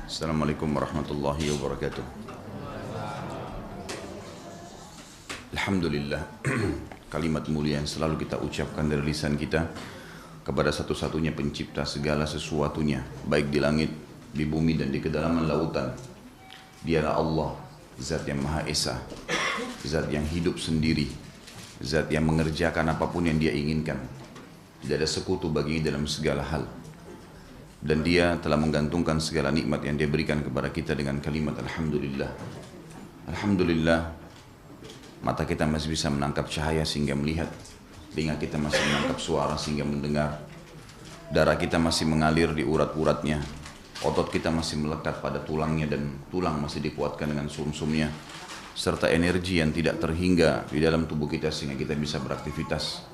Assalamualaikum warahmatullahi wabarakatuh. Alhamdulillah, kalimat mulia yang selalu kita ucapkan dari lisan kita kepada satu-satunya pencipta segala sesuatunya, baik di langit, di bumi dan di kedalaman lautan. Dialah Allah, zat yang maha esa, zat yang hidup sendiri, zat yang mengerjakan apapun yang dia inginkan. Tidak ada sekutu baginya dalam segala hal. Dan dia telah menggantungkan segala nikmat yang dia berikan kepada kita dengan kalimat Alhamdulillah. Alhamdulillah, mata kita masih bisa menangkap cahaya sehingga melihat, telinga kita masih menangkap suara sehingga mendengar, darah kita masih mengalir di urat-uratnya, otot kita masih melekat pada tulangnya dan tulang masih dikuatkan dengan sumsumnya, serta energi yang tidak terhingga di dalam tubuh kita sehingga kita bisa beraktivitas.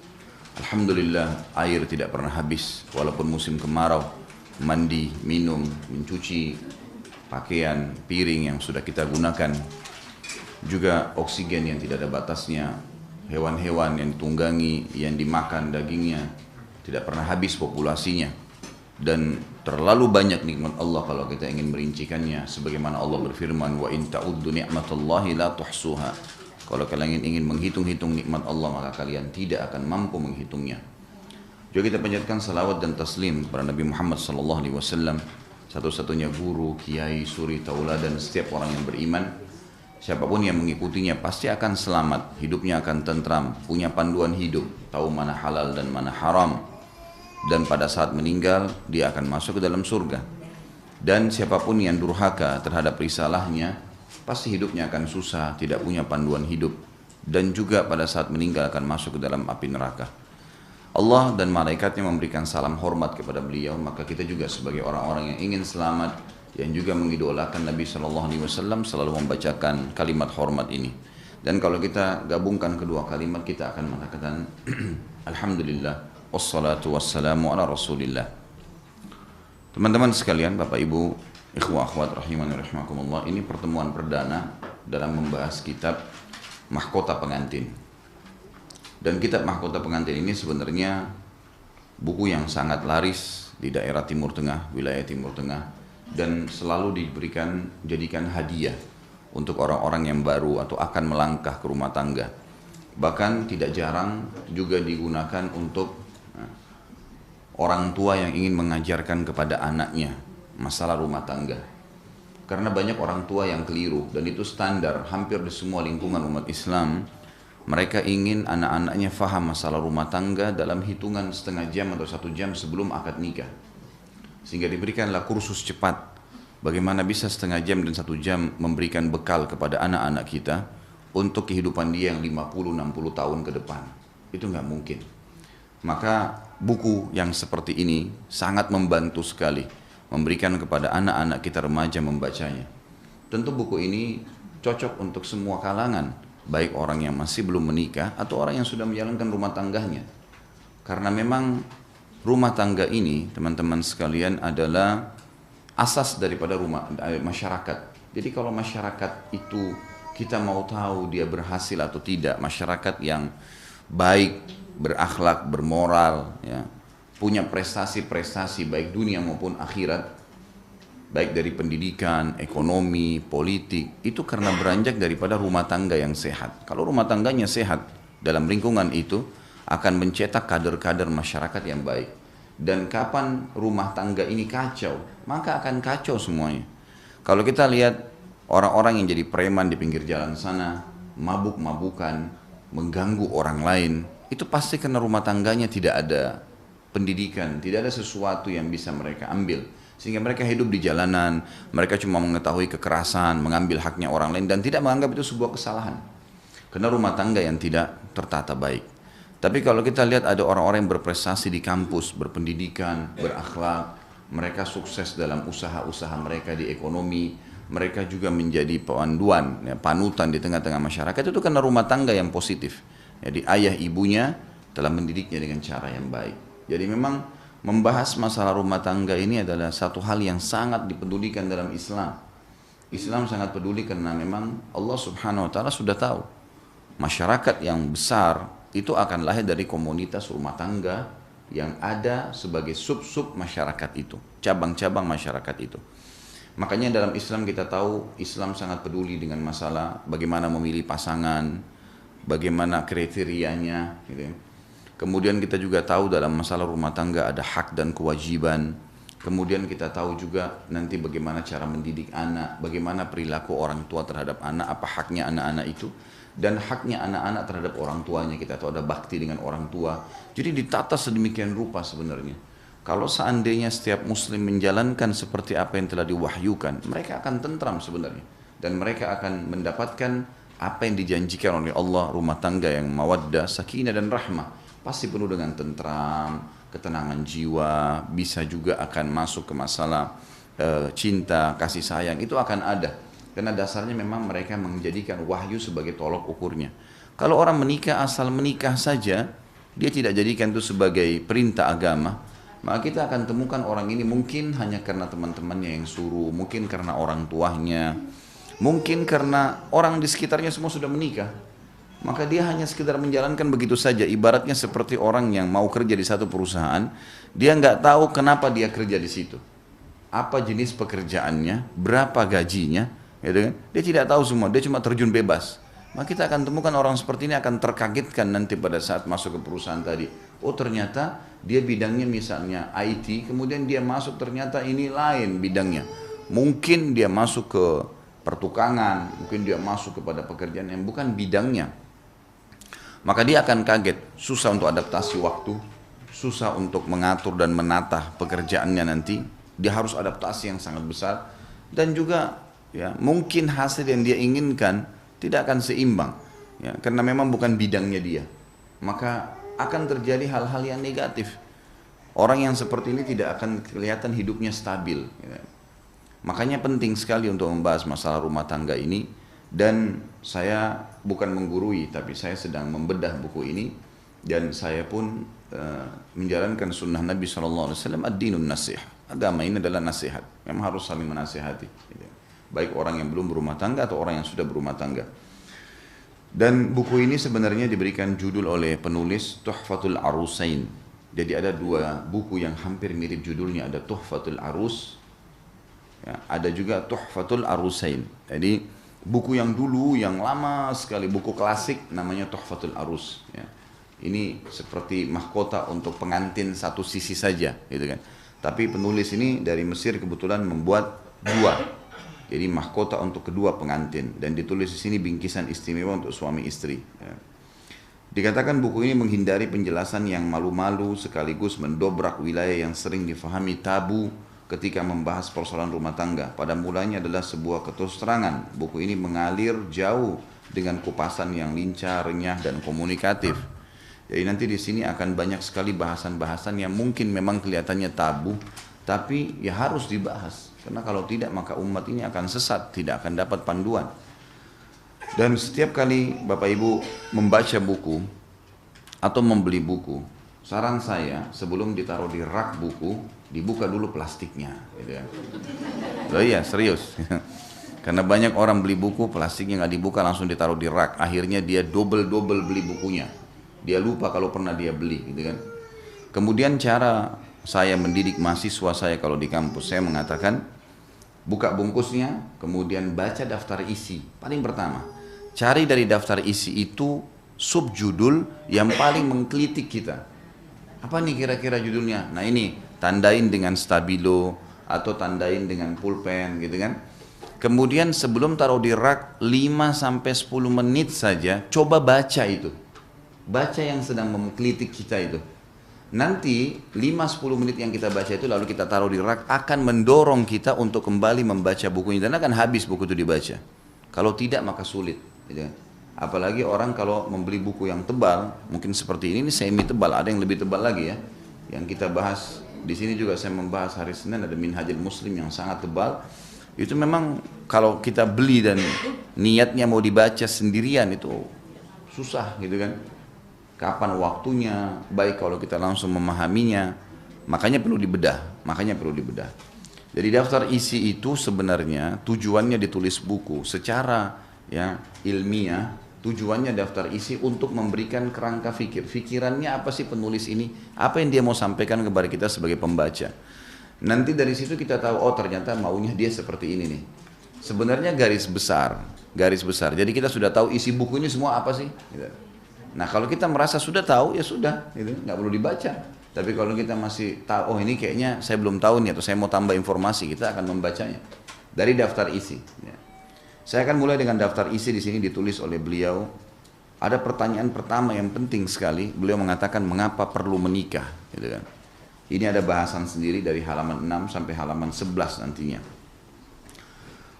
Alhamdulillah, air tidak pernah habis walaupun musim kemarau. Mandi, minum, mencuci pakaian, piring yang sudah kita gunakan, juga oksigen yang tidak ada batasnya, hewan-hewan yang ditunggangi, yang dimakan dagingnya, tidak pernah habis populasinya. Dan terlalu banyak nikmat Allah kalau kita ingin merincikannya, sebagaimana Allah berfirman, wa in ta'uddu ni'matallahi la tuhsuha. Kalau kalian ingin menghitung-hitung nikmat Allah, maka kalian tidak akan mampu menghitungnya. Juga kita panjatkan salawat dan taslim kepada Nabi Muhammad SAW, satu-satunya guru, kiai, suri, tauladan setiap orang yang beriman. Siapapun yang mengikutinya pasti akan selamat, hidupnya akan tentram, punya panduan hidup, tahu mana halal dan mana haram. Dan pada saat meninggal, dia akan masuk ke dalam surga. Dan siapapun yang durhaka terhadap risalahnya, pasti hidupnya akan susah, tidak punya panduan hidup. Dan juga pada saat meninggal akan masuk ke dalam api neraka. Allah dan malaikatnya memberikan salam hormat kepada beliau, maka kita juga sebagai orang-orang yang ingin selamat, yang juga mengidolakan Nabi SAW selalu membacakan kalimat hormat ini. Dan kalau kita gabungkan kedua kalimat, kita akan mengatakan Alhamdulillah, wassalatu wassalamu ala rasulillah. Teman-teman sekalian, Bapak Ibu, ikhwah akhwat rahimani rahimakumullah, ini pertemuan perdana dalam membahas kitab Mahkota Pengantin. Dan kitab Mahkota Pengantin ini sebenarnya buku yang sangat laris di daerah Timur Tengah, wilayah Timur Tengah, dan selalu jadikan hadiah untuk orang-orang yang baru atau akan melangkah ke rumah tangga. Bahkan tidak jarang juga digunakan untuk orang tua yang ingin mengajarkan kepada anaknya masalah rumah tangga. Karena banyak orang tua yang keliru, dan itu standar hampir di semua lingkungan umat Islam. Mereka ingin anak-anaknya faham masalah rumah tangga dalam hitungan setengah jam atau 1 jam sebelum akad nikah. Sehingga diberikanlah kursus cepat. Bagaimana bisa setengah jam dan 1 jam memberikan bekal kepada anak-anak kita untuk kehidupan dia yang 50-60 tahun ke depan. Itu nggak mungkin. Maka buku yang seperti ini sangat membantu sekali memberikan kepada anak-anak kita remaja membacanya. Tentu buku ini cocok untuk semua kalangan, baik orang yang masih belum menikah atau orang yang sudah menjalankan rumah tangganya. Karena memang rumah tangga ini, teman-teman sekalian, adalah asas daripada masyarakat. Jadi kalau masyarakat itu kita mau tahu dia berhasil atau tidak, masyarakat yang baik, berakhlak, bermoral, ya, punya prestasi-prestasi baik dunia maupun akhirat, baik dari pendidikan, ekonomi, politik, itu karena beranjak daripada rumah tangga yang sehat. Kalau rumah tangganya sehat, dalam lingkungan itu akan mencetak kader-kader masyarakat yang baik. Dan kapan rumah tangga ini kacau, maka akan kacau semuanya. Kalau kita lihat orang-orang yang jadi preman di pinggir jalan sana, mabuk-mabukan, mengganggu orang lain, itu pasti karena rumah tangganya tidak ada pendidikan, tidak ada sesuatu yang bisa mereka ambil. Sehingga mereka hidup di jalanan, mereka cuma mengetahui kekerasan, mengambil haknya orang lain dan tidak menganggap itu sebuah kesalahan. Karena rumah tangga yang tidak tertata baik. Tapi kalau kita lihat ada orang-orang yang berprestasi di kampus, berpendidikan, berakhlak, mereka sukses dalam usaha-usaha mereka di ekonomi, mereka juga menjadi panduan, ya, panutan di tengah-tengah masyarakat, itu karena rumah tangga yang positif. Jadi ayah ibunya telah mendidiknya dengan cara yang baik. Jadi memang membahas masalah rumah tangga ini adalah satu hal yang sangat dipedulikan dalam Islam. Islam sangat peduli karena memang Allah Subhanahu wa Ta'ala sudah tahu masyarakat yang besar itu akan lahir dari komunitas rumah tangga yang ada sebagai sub-sub masyarakat itu, cabang-cabang masyarakat itu. Makanya dalam Islam kita tahu Islam sangat peduli dengan masalah bagaimana memilih pasangan, bagaimana kriterianya, gitu ya. Kemudian kita juga tahu dalam masalah rumah tangga ada hak dan kewajiban. Kemudian kita tahu juga nanti bagaimana cara mendidik anak, bagaimana perilaku orang tua terhadap anak, apa haknya anak-anak itu, dan haknya anak-anak terhadap orang tuanya. Kita tahu ada bakti dengan orang tua. Jadi ditata sedemikian rupa sebenarnya. Kalau seandainya setiap muslim menjalankan seperti apa yang telah diwahyukan, mereka akan tentram sebenarnya. Dan mereka akan mendapatkan apa yang dijanjikan oleh Allah, rumah tangga yang mawaddah, sakinah dan rahmah. Pasti penuh dengan tentram, ketenangan jiwa, bisa juga akan masuk ke masalah cinta, kasih sayang, itu akan ada. Karena dasarnya memang mereka menjadikan wahyu sebagai tolok ukurnya. Kalau orang menikah asal menikah saja, dia tidak jadikan itu sebagai perintah agama, maka kita akan temukan orang ini mungkin hanya karena teman-temannya yang suruh, mungkin karena orang tuanya, mungkin karena orang di sekitarnya semua sudah menikah. Maka dia hanya sekedar menjalankan begitu saja. Ibaratnya seperti orang yang mau kerja di satu perusahaan, dia nggak tahu kenapa dia kerja di situ, apa jenis pekerjaannya, berapa gajinya, gitu kan? Dia tidak tahu semua, dia cuma terjun bebas. Maka kita akan temukan orang seperti ini akan terkagetkan nanti pada saat masuk ke perusahaan tadi. Oh ternyata dia bidangnya misalnya IT, kemudian dia masuk ternyata ini lain bidangnya. Mungkin dia masuk ke pertukangan, mungkin dia masuk kepada pekerjaan yang bukan bidangnya. Maka dia akan kaget, susah untuk adaptasi waktu, susah untuk mengatur dan menata pekerjaannya nanti. Dia harus adaptasi yang sangat besar dan juga ya mungkin hasil yang dia inginkan tidak akan seimbang, ya, karena memang bukan bidangnya dia. Maka akan terjadi hal-hal yang negatif. Orang yang seperti ini tidak akan kelihatan hidupnya stabil. Ya. Makanya penting sekali untuk membahas masalah rumah tangga ini. Dan saya bukan menggurui, tapi saya sedang membedah buku ini. Dan saya pun menjalankan sunnah Nabi SAW, ad-dinun nasih. Agama ini adalah nasihat, memang harus saling menasihati. Baik orang yang belum berumah tangga atau orang yang sudah berumah tangga. Dan buku ini sebenarnya diberikan judul oleh penulis Tuhfatul Arusain. Jadi ada dua buku yang hampir mirip judulnya, ada Tuhfatul Arus, ya, ada juga Tuhfatul Arusain. Jadi buku yang dulu, yang lama sekali, buku klasik namanya Tuhfatul Arus. Ya. Ini seperti mahkota untuk pengantin satu sisi saja, gitu kan. Tapi penulis ini dari Mesir kebetulan membuat dua. Jadi mahkota untuk kedua pengantin dan ditulis di sini bingkisan istimewa untuk suami istri. Ya. Dikatakan buku ini menghindari penjelasan yang malu-malu sekaligus mendobrak wilayah yang sering difahami tabu ketika membahas persoalan rumah tangga. Pada mulanya adalah sebuah keterus terangan. Buku ini mengalir jauh dengan kupasan yang lincah, renyah dan komunikatif. Jadi nanti di sini akan banyak sekali bahasan-bahasan yang mungkin memang kelihatannya tabu, tapi ya harus dibahas. Karena kalau tidak maka umat ini akan sesat, tidak akan dapat panduan. Dan setiap kali Bapak Ibu membaca buku atau membeli buku, saran saya sebelum ditaruh di rak buku, dibuka dulu plastiknya, gitu ya. Oh iya serius, karena banyak orang beli buku plastiknya nggak dibuka langsung ditaruh di rak, akhirnya dia double beli bukunya, dia lupa kalau pernah dia beli, gitu kan. Kemudian cara saya mendidik mahasiswa saya kalau di kampus, saya mengatakan buka bungkusnya, kemudian baca daftar isi. Paling pertama, cari dari daftar isi itu subjudul yang paling menggelitik kita. Apa nih kira-kira judulnya? Nah ini, tandain dengan stabilo atau tandain dengan pulpen gitu kan. Kemudian sebelum taruh di rak 5-10 menit saja, coba baca itu. Baca yang sedang menggelitik kita itu. Nanti 5-10 menit yang kita baca itu lalu kita taruh di rak akan mendorong kita untuk kembali membaca bukunya. Dan akan habis buku itu dibaca. Kalau tidak maka sulit. Gitu kan. Apalagi orang kalau membeli buku yang tebal, mungkin seperti ini semi tebal, ada yang lebih tebal lagi ya. Yang kita bahas di sini juga saya membahas hari Senin ada Minhajul Muslim yang sangat tebal. Itu memang kalau kita beli dan niatnya mau dibaca sendirian itu susah gitu kan. Kapan waktunya, baik kalau kita langsung memahaminya, makanya perlu dibedah. Jadi daftar isi itu sebenarnya tujuannya ditulis buku secara ya ilmiah. Tujuannya daftar isi untuk memberikan kerangka fikir. Fikirannya apa sih penulis ini? Apa yang dia mau sampaikan kepada kita sebagai pembaca? Nanti dari situ kita tahu, oh ternyata maunya dia seperti ini nih. Sebenarnya garis besar, garis besar. Jadi kita sudah tahu isi buku ini semua apa sih. Gitu. Nah kalau kita merasa sudah tahu, ya sudah, gitu. Nggak perlu dibaca. Tapi kalau kita masih tahu, oh ini kayaknya saya belum tahu nih, atau saya mau tambah informasi, kita akan membacanya. Dari daftar isi. Ya. Saya akan mulai dengan daftar isi di sini ditulis oleh beliau. Ada pertanyaan pertama yang penting sekali. Beliau mengatakan mengapa perlu menikah, gitu kan. Ini ada bahasan sendiri dari halaman 6 sampai halaman 11 nantinya.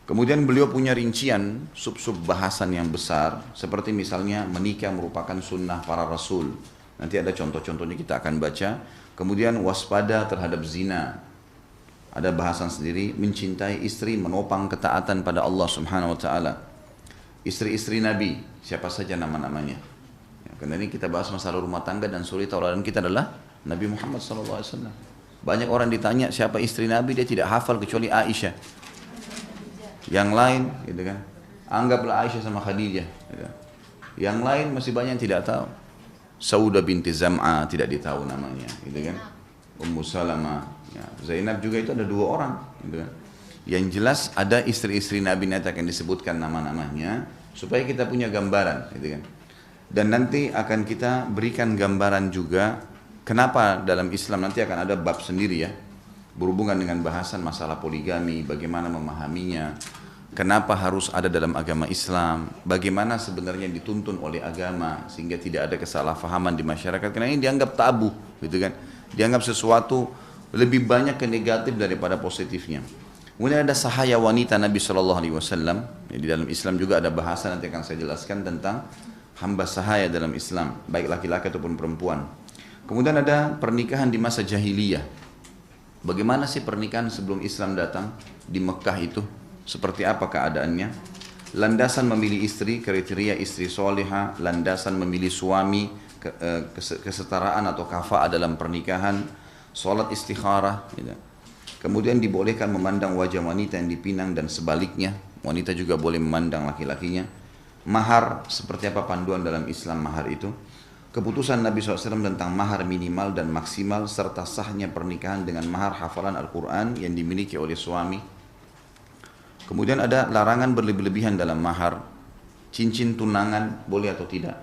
Kemudian beliau punya rincian sub-sub bahasan yang besar, seperti misalnya menikah merupakan sunnah para rasul. Nanti ada contoh-contohnya kita akan baca. Kemudian waspada terhadap zina. Ada bahasan sendiri, mencintai istri, menopang ketaatan pada Allah Subhanahu wa taala. Istri-istri Nabi, siapa saja nama-namanya. Ya, karena ini kita bahas masalah rumah tangga dan suri tauladan kita adalah Nabi Muhammad SAW. Banyak orang ditanya siapa istri Nabi, dia tidak hafal kecuali Aisyah. Yang lain, gitu kan? Anggaplah Aisyah sama Khadijah. Gitu. Yang lain masih banyak yang tidak tahu. Saudah binti Zam'a tidak ditahu namanya, gitu kan? Ummu Salamah, ya. Zainab juga itu ada 2 orang, gitu kan? Yang jelas ada istri-istri Nabi nanti akan disebutkan nama-namanya supaya kita punya gambaran, gitu kan? Dan nanti akan kita berikan gambaran juga. Kenapa dalam Islam nanti akan ada bab sendiri ya, berhubungan dengan bahasan masalah poligami, bagaimana memahaminya, kenapa harus ada dalam agama Islam, bagaimana sebenarnya dituntun oleh agama sehingga tidak ada kesalahpahaman di masyarakat, karena ini dianggap tabu, gitu kan, dianggap sesuatu lebih banyak ke negatif daripada positifnya. Kemudian ada sahaya wanita Nabi SAW. Di dalam Islam juga ada bahasa nanti akan saya jelaskan tentang hamba sahaya dalam Islam, baik laki-laki ataupun perempuan. Kemudian ada pernikahan di masa jahiliyah. Bagaimana sih pernikahan sebelum Islam datang di Mekah itu? Seperti apa keadaannya? Landasan memilih istri, kriteria istri soleha, landasan memilih suami, kesetaraan atau kafa'ah dalam pernikahan, sholat istikharah. Gitu. Kemudian dibolehkan memandang wajah wanita yang dipinang dan sebaliknya. Wanita juga boleh memandang laki-lakinya. Mahar, seperti apa panduan dalam Islam mahar itu? Keputusan Nabi SAW tentang mahar minimal dan maksimal serta sahnya pernikahan dengan mahar hafalan Al-Quran yang dimiliki oleh suami. Kemudian ada larangan berlebih-lebihan dalam mahar, cincin tunangan boleh atau tidak.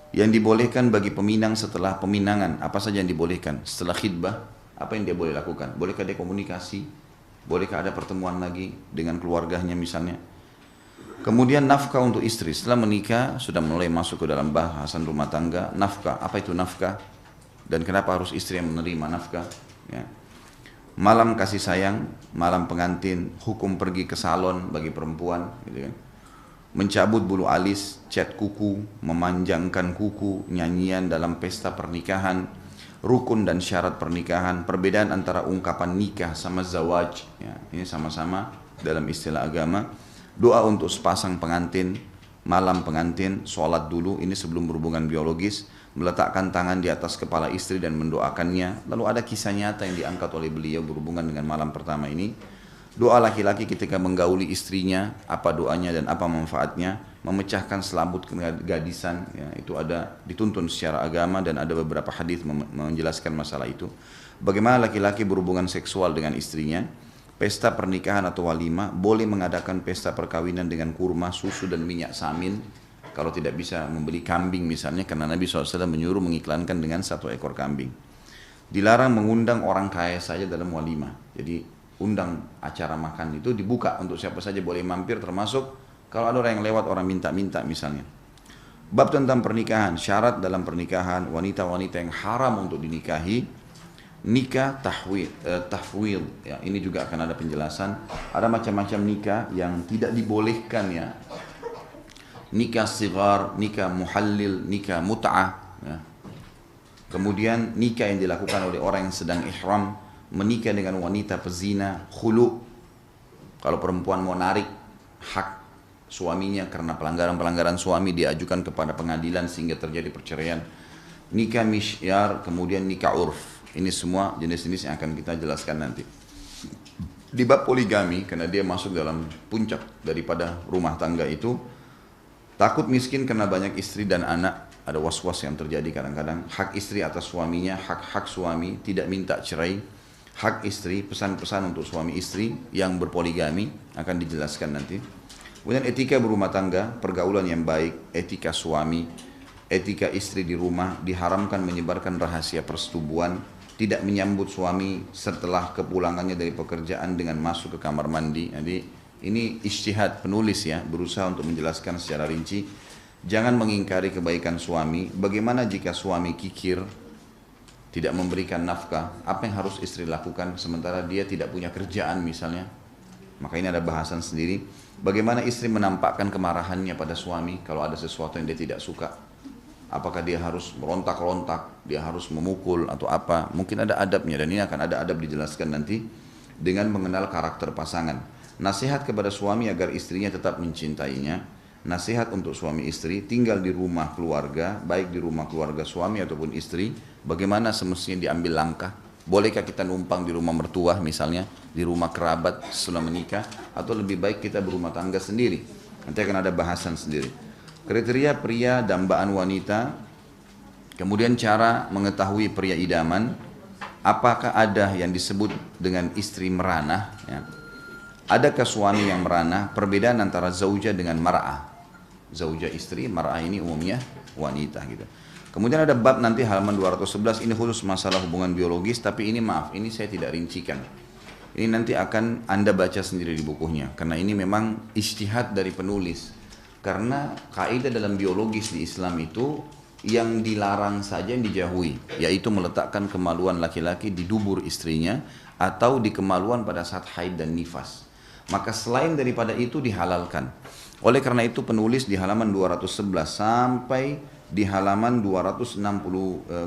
Yang dibolehkan bagi peminang setelah peminangan, apa saja yang dibolehkan. Setelah khidbah, apa yang dia boleh lakukan. Bolehkah dia komunikasi, bolehkah ada pertemuan lagi dengan keluarganya misalnya. Kemudian nafkah untuk istri, setelah menikah sudah mulai masuk ke dalam bahasan rumah tangga. Nafkah, apa itu nafkah dan kenapa harus istri yang menerima nafkah ya. Malam kasih sayang, malam pengantin, hukum pergi ke salon bagi perempuan gitu kan. Mencabut bulu alis, cat kuku, memanjangkan kuku, nyanyian dalam pesta pernikahan, rukun dan syarat pernikahan, perbedaan antara ungkapan nikah sama zawaj ya. Ini sama-sama dalam istilah agama. Doa untuk sepasang pengantin, malam pengantin, sholat dulu, ini sebelum berhubungan biologis, meletakkan tangan di atas kepala istri dan mendoakannya. Lalu ada kisah nyata yang diangkat oleh beliau berhubungan dengan malam pertama ini. Doa laki-laki ketika menggauli istrinya, apa doanya dan apa manfaatnya, memecahkan selambut kegadisan, ya, itu ada dituntun secara agama dan ada beberapa hadis menjelaskan masalah itu. Bagaimana laki-laki berhubungan seksual dengan istrinya. Pesta pernikahan atau walimah, boleh mengadakan pesta perkawinan dengan kurma, susu dan minyak samin. Kalau tidak bisa membeli kambing misalnya, karena Nabi SAW menyuruh mengiklankan dengan 1 ekor kambing. Dilarang mengundang orang kaya saja dalam walimah. Jadi undang acara makan itu dibuka untuk siapa saja boleh mampir, termasuk kalau ada orang yang lewat, orang minta-minta misalnya. Bab tentang pernikahan, syarat dalam pernikahan, wanita-wanita yang haram untuk dinikahi. Nikah tahwil ya, ini juga akan ada penjelasan. Ada macam-macam nikah yang tidak dibolehkan ya. Nikah sigar, nikah muhallil, nikah mut'ah ya. Kemudian nikah yang dilakukan oleh orang yang sedang ihram, menikah dengan wanita pezina, khulu. Kalau perempuan mau narik hak suaminya karena pelanggaran-pelanggaran suami, diajukan kepada pengadilan sehingga terjadi perceraian. Nikah misyar, kemudian nikah urf. Ini semua jenis-jenis yang akan kita jelaskan nanti. Di bab poligami, karena dia masuk dalam puncak daripada rumah tangga itu, takut miskin karena banyak istri dan anak. Ada was-was yang terjadi kadang-kadang. Hak istri atas suaminya, hak-hak suami, tidak minta cerai. hak istri, pesan-pesan untuk suami istri yang berpoligami akan dijelaskan nanti. Kemudian etika berumah tangga, pergaulan yang baik, etika suami, etika istri di rumah, diharamkan menyebarkan rahasia persetubuhan, tidak menyambut suami setelah kepulangannya dari pekerjaan dengan masuk ke kamar mandi. Jadi ini ijtihad penulis ya, berusaha untuk menjelaskan secara rinci. Jangan mengingkari kebaikan suami. Bagaimana jika suami kikir, tidak memberikan nafkah, apa yang harus istri lakukan sementara dia tidak punya kerjaan misalnya? Maka ini ada bahasan sendiri. Bagaimana istri menampakkan kemarahannya pada suami kalau ada sesuatu yang dia tidak suka? Apakah dia harus merontak-rontak, dia harus memukul atau apa? Mungkin ada adabnya, dan ini akan ada adab dijelaskan nanti dengan mengenal karakter pasangan. Nasihat kepada suami agar istrinya tetap mencintainya. Nasihat untuk suami istri tinggal di rumah keluarga, baik di rumah keluarga suami ataupun istri, bagaimana semestinya diambil langkah. Bolehkah kita numpang di rumah mertua misalnya, di rumah kerabat setelah menikah, atau lebih baik kita berumah tangga sendiri? Nanti akan ada bahasan sendiri. Kriteria pria dambaan wanita, kemudian cara mengetahui pria idaman, apakah ada yang disebut dengan istri meranah, ya. Adakah suami yang meranah? Perbedaan antara zauja dengan mar'ah. Zauja istri, mar'ah ini umumnya wanita gitu. Kemudian ada bab nanti halaman 211, ini khusus masalah hubungan biologis, tapi ini maaf, ini saya tidak rincikan. Ini nanti akan Anda baca sendiri di bukunya, karena ini memang ijtihad dari penulis. Karena kaidah dalam biologis di Islam itu yang dilarang saja yang dijauhi, yaitu meletakkan kemaluan laki-laki di dubur istrinya atau di kemaluan pada saat haid dan nifas. Maka selain daripada itu dihalalkan. Oleh karena itu penulis di halaman 211 sampai di halaman 260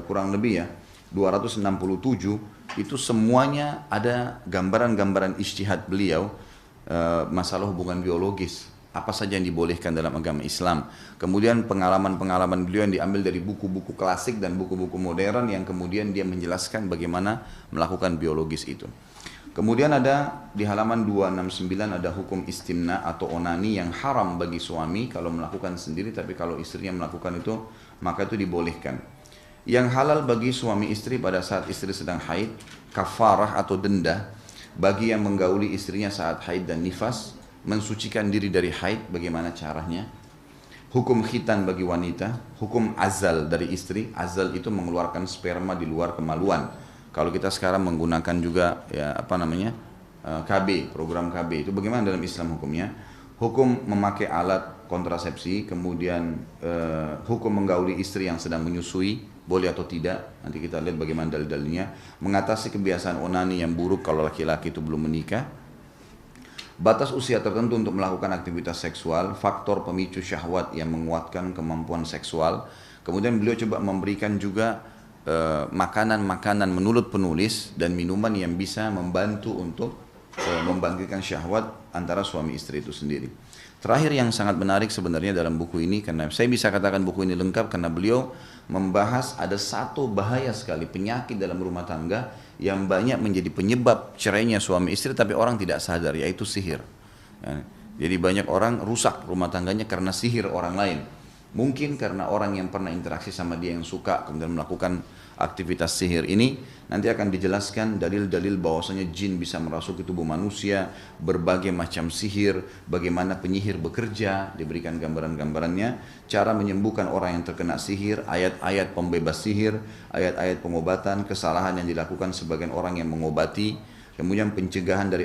kurang lebih ya, 267 itu semuanya ada gambaran-gambaran ijtihad beliau masalah hubungan biologis. Apa saja yang dibolehkan dalam agama Islam. Kemudian pengalaman-pengalaman beliau yang diambil dari buku-buku klasik dan buku-buku modern yang kemudian dia menjelaskan bagaimana melakukan biologis itu. Kemudian ada di halaman 269 ada hukum istimna atau onani yang haram bagi suami kalau melakukan sendiri, tapi kalau istrinya melakukan itu maka itu dibolehkan. Yang halal bagi suami istri pada saat istri sedang haid, kafarah atau denda bagi yang menggauli istrinya saat haid dan nifas. Mensucikan diri dari haid, bagaimana caranya? Hukum khitan bagi wanita, hukum azal dari istri. Azal itu mengeluarkan sperma di luar kemaluan. Kalau kita sekarang menggunakan juga ya apa namanya KB, program KB itu bagaimana dalam Islam hukumnya? Hukum memakai alat kontrasepsi, kemudian hukum menggauli istri yang sedang menyusui, boleh atau tidak? Nanti kita lihat bagaimana dalil-dalilnya. Mengatasi kebiasaan onani yang buruk kalau laki-laki itu belum menikah. Batas usia tertentu untuk melakukan aktivitas seksual, faktor pemicu syahwat yang menguatkan kemampuan seksual. Kemudian beliau coba memberikan juga makanan-makanan menurut penulis dan minuman yang bisa membantu untuk membangkitkan syahwat antara suami istri itu sendiri. Terakhir yang sangat menarik sebenarnya dalam buku ini, karena saya bisa katakan buku ini lengkap karena beliau membahas ada satu bahaya sekali penyakit dalam rumah tangga yang banyak menjadi penyebab cerainya suami istri tapi orang tidak sadar, yaitu sihir. Jadi banyak orang rusak rumah tangganya karena sihir orang lain. Mungkin karena orang yang pernah interaksi sama dia yang suka kemudian melakukan aktivitas sihir ini. Nanti akan dijelaskan dalil-dalil bahwasanya jin bisa merasuki tubuh manusia, berbagai macam sihir, bagaimana penyihir bekerja, diberikan gambaran-gambarannya, cara menyembuhkan orang yang terkena sihir, ayat-ayat pembebas sihir, ayat-ayat pengobatan, kesalahan yang dilakukan sebagian orang yang mengobati, kemudian pencegahan dari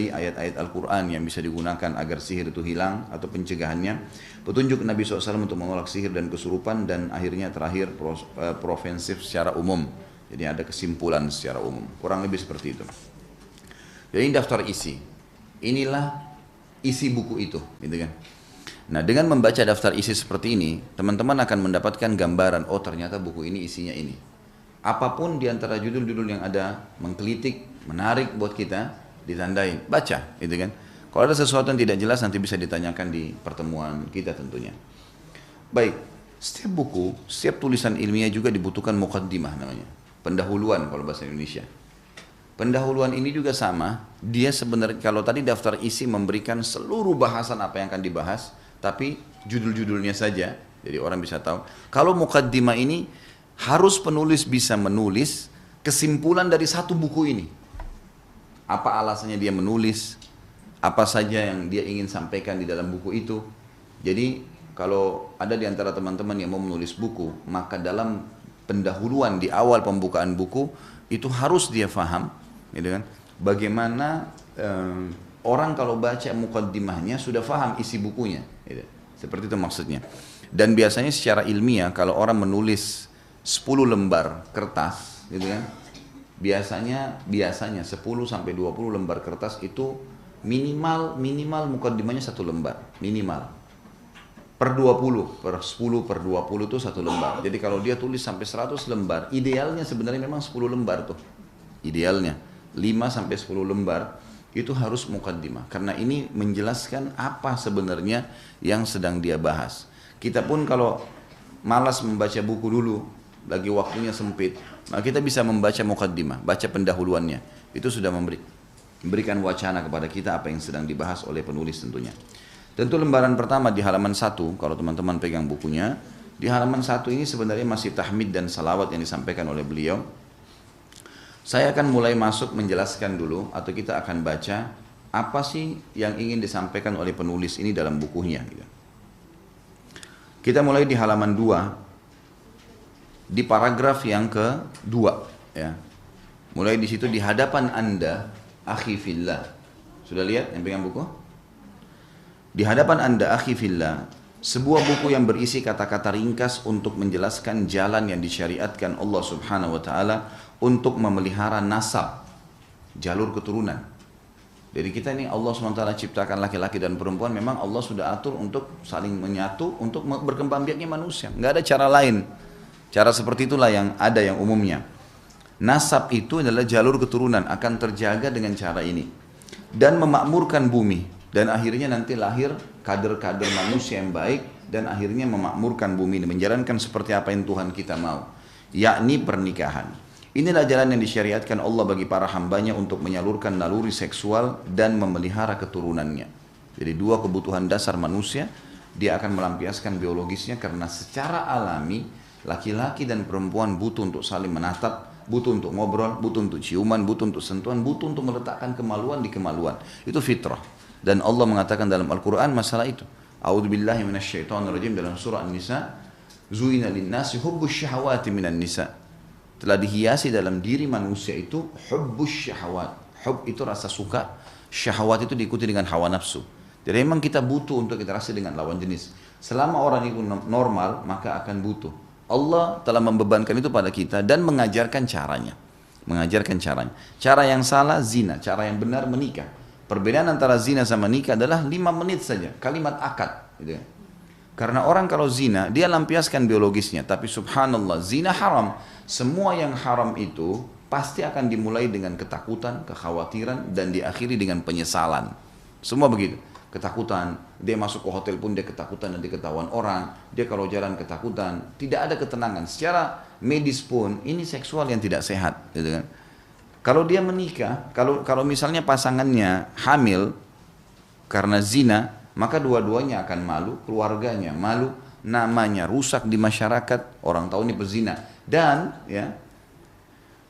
ayat-ayat Al-Quran yang bisa digunakan agar sihir itu hilang atau pencegahannya, petunjuk Nabi SAW untuk menolak sihir dan kesurupan, dan akhirnya terakhir preventif secara umum. Jadi ada kesimpulan secara umum, kurang lebih seperti itu. Jadi ini daftar isi, inilah isi buku itu, gitu kan. Nah, dengan membaca daftar isi seperti ini, teman-teman akan mendapatkan gambaran, oh ternyata buku ini isinya ini. Apapun di antara judul-judul yang ada menggelitik, menarik buat kita, ditandai, baca, gitu kan. Kalau ada sesuatu yang tidak jelas nanti bisa ditanyakan di pertemuan kita tentunya. Baik, setiap buku, setiap tulisan ilmiah juga dibutuhkan muqaddimah namanya, pendahuluan kalau bahasa Indonesia. Pendahuluan ini juga sama, dia sebenarnya kalau tadi daftar isi memberikan seluruh bahasan apa yang akan dibahas, tapi judul-judulnya saja, jadi orang bisa tahu. Kalau muqaddimah ini harus penulis bisa menulis kesimpulan dari satu buku ini. Apa alasannya dia menulis, apa saja yang dia ingin sampaikan di dalam buku itu. Jadi kalau ada di antara teman-teman yang mau menulis buku, maka dalam pendahuluan di awal pembukaan buku itu harus dia faham, gitu kan? Bagaimana orang kalau baca mukaddimahnya sudah faham isi bukunya, gitu. Seperti itu maksudnya. Dan biasanya secara ilmiah kalau orang menulis 10 lembar kertas, gitu kan? Biasanya 10 sampai 20 lembar kertas itu minimal mukaddimahnya 1 lembar, minimal. Per 20, per 10, per 20 itu 1 lembar. Jadi kalau dia tulis sampai 100 lembar, idealnya sebenarnya memang 10 lembar tuh. Idealnya 5 sampai 10 lembar itu harus mukaddimah. Karena ini menjelaskan apa sebenarnya yang sedang dia bahas. Kita pun kalau malas membaca buku dulu, lagi waktunya sempit, maka kita bisa membaca mukaddimah, baca pendahuluannya. Itu sudah memberikan wacana kepada kita apa yang sedang dibahas oleh penulis tentunya. Tentu lembaran pertama di halaman 1, kalau teman-teman pegang bukunya, di halaman 1 ini sebenarnya masih tahmid dan salawat yang disampaikan oleh beliau. Saya akan mulai masuk menjelaskan dulu, atau kita akan baca apa sih yang ingin disampaikan oleh penulis ini dalam bukunya. Kita mulai di halaman 2, di paragraf yang ke-2. Ya. Mulai di situ, di hadapan Anda, akhi fillah. Sudah lihat yang pegang buku? Di hadapan Anda, akhi fillah, sebuah buku yang berisi kata-kata ringkas untuk menjelaskan jalan yang disyariatkan Allah Subhanahu wa taala untuk memelihara nasab, jalur keturunan. Jadi kita ini Allah Subhanahu wa taala ciptakan laki-laki dan perempuan, memang Allah sudah atur untuk saling menyatu, untuk berkembang biaknya manusia. Enggak ada cara lain. Cara seperti itulah yang ada yang umumnya. Nasab itu adalah jalur keturunan, akan terjaga dengan cara ini. Dan memakmurkan bumi. Dan akhirnya nanti lahir kader-kader manusia yang baik, dan akhirnya memakmurkan bumi ini, menjalankan seperti apa yang Tuhan kita mau, yakni pernikahan. Inilah jalan yang disyariatkan Allah bagi para hambanya untuk menyalurkan naluri seksual dan memelihara keturunannya. Jadi 2 kebutuhan dasar manusia, dia akan melampiaskan biologisnya, karena secara alami laki-laki dan perempuan butuh untuk saling menatap, butuh untuk ngobrol, butuh untuk ciuman, butuh untuk sentuhan, butuh untuk meletakkan kemaluan di kemaluan. Itu fitrah. Dan Allah mengatakan dalam Al-Quran masalah itu. A'udzubillahi minasyaitonirrajim, dalam surah An-Nisa, Zuina linnasi hubbus syahawati minan nisa. Telah dihiasi dalam diri manusia itu hubbus syahawat. Hub itu rasa suka, syahwat itu diikuti dengan hawa nafsu. Jadi memang kita butuh untuk interaksi dengan lawan jenis. Selama orang itu normal, maka akan butuh. Allah telah membebankan itu pada kita dan mengajarkan caranya. Cara yang salah zina, cara yang benar menikah. Perbedaan antara zina sama nikah adalah 5 menit saja, kalimat akad. Gitu. Karena orang kalau zina, dia lampiaskan biologisnya. Tapi subhanallah, zina haram. Semua yang haram itu pasti akan dimulai dengan ketakutan, kekhawatiran, dan diakhiri dengan penyesalan. Semua begitu. Ketakutan, dia masuk ke hotel pun dia ketakutan nanti ketahuan orang. Dia kalau jalan ketakutan, tidak ada ketenangan. Secara medis pun, ini seksual yang tidak sehat. Gitu kan. Kalau dia menikah, kalau misalnya pasangannya hamil karena zina, maka dua-duanya akan malu, keluarganya malu, namanya rusak di masyarakat, orang tahu ini pezina. Dan ya,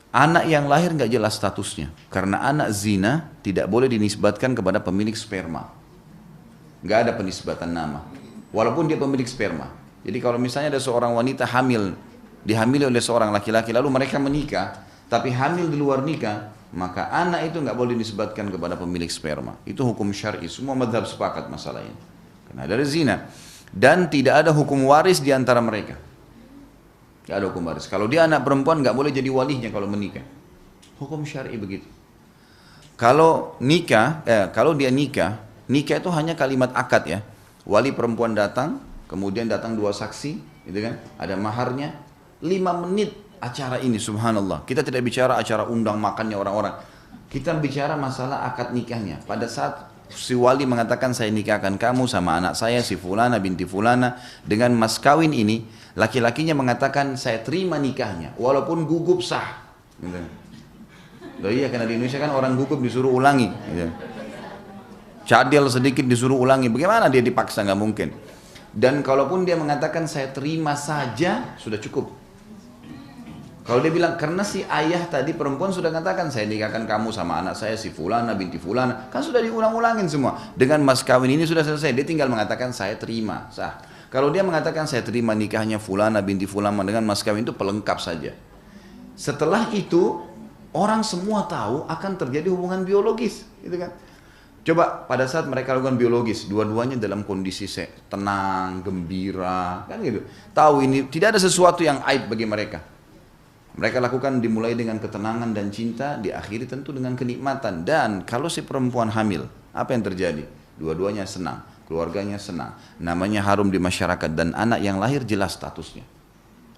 anak yang lahir nggak jelas statusnya, karena anak zina tidak boleh dinisbatkan kepada pemilik sperma. Nggak ada penisbatan nama, walaupun dia pemilik sperma. Jadi kalau misalnya ada seorang wanita hamil, dihamili oleh seorang laki-laki, lalu mereka menikah, tapi hamil di luar nikah, maka anak itu nggak boleh disebutkan kepada pemilik sperma. Itu hukum syar'i, semua mazhab sepakat masalah ini. Karena dari zina. Dan tidak ada hukum waris di antara mereka. Nggak ada hukum waris. Kalau dia anak perempuan nggak boleh jadi walinya kalau menikah. Hukum syar'i begitu. Kalau dia nikah itu hanya kalimat akad ya. Wali perempuan datang, kemudian datang 2 saksi, gitu kan? Ada maharnya, 5 menit. Acara ini subhanallah, kita tidak bicara acara undang makannya orang-orang, kita bicara masalah akad nikahnya. Pada saat si wali mengatakan saya nikahkan kamu sama anak saya si fulana binti fulana dengan mas kawin ini, laki-lakinya mengatakan saya terima nikahnya walaupun gugup sah gitu. Loh iya, karena di Indonesia kan orang gugup disuruh ulangi gitu. Cadel sedikit disuruh ulangi, bagaimana dia dipaksa, nggak mungkin. Dan kalaupun dia mengatakan saya terima saja, sudah cukup. Kalau dia bilang, karena si ayah tadi perempuan sudah katakan, saya nikahkan kamu sama anak saya si fulana binti fulana, kan sudah diulang-ulangin semua. Dengan mas kawin ini sudah selesai, dia tinggal mengatakan saya terima, sah. Kalau dia mengatakan saya terima nikahnya fulana binti fulana dengan mas kawin itu pelengkap saja. Setelah itu, orang semua tahu akan terjadi hubungan biologis, gitu kan. Coba pada saat mereka lakukan biologis, dua-duanya dalam kondisi tenang, gembira, kan gitu. Tahu ini tidak ada sesuatu yang aib bagi mereka. Mereka lakukan dimulai dengan ketenangan dan cinta, diakhiri tentu dengan kenikmatan. Dan kalau si perempuan hamil, apa yang terjadi? Dua-duanya senang, keluarganya senang, namanya harum di masyarakat, dan anak yang lahir jelas statusnya.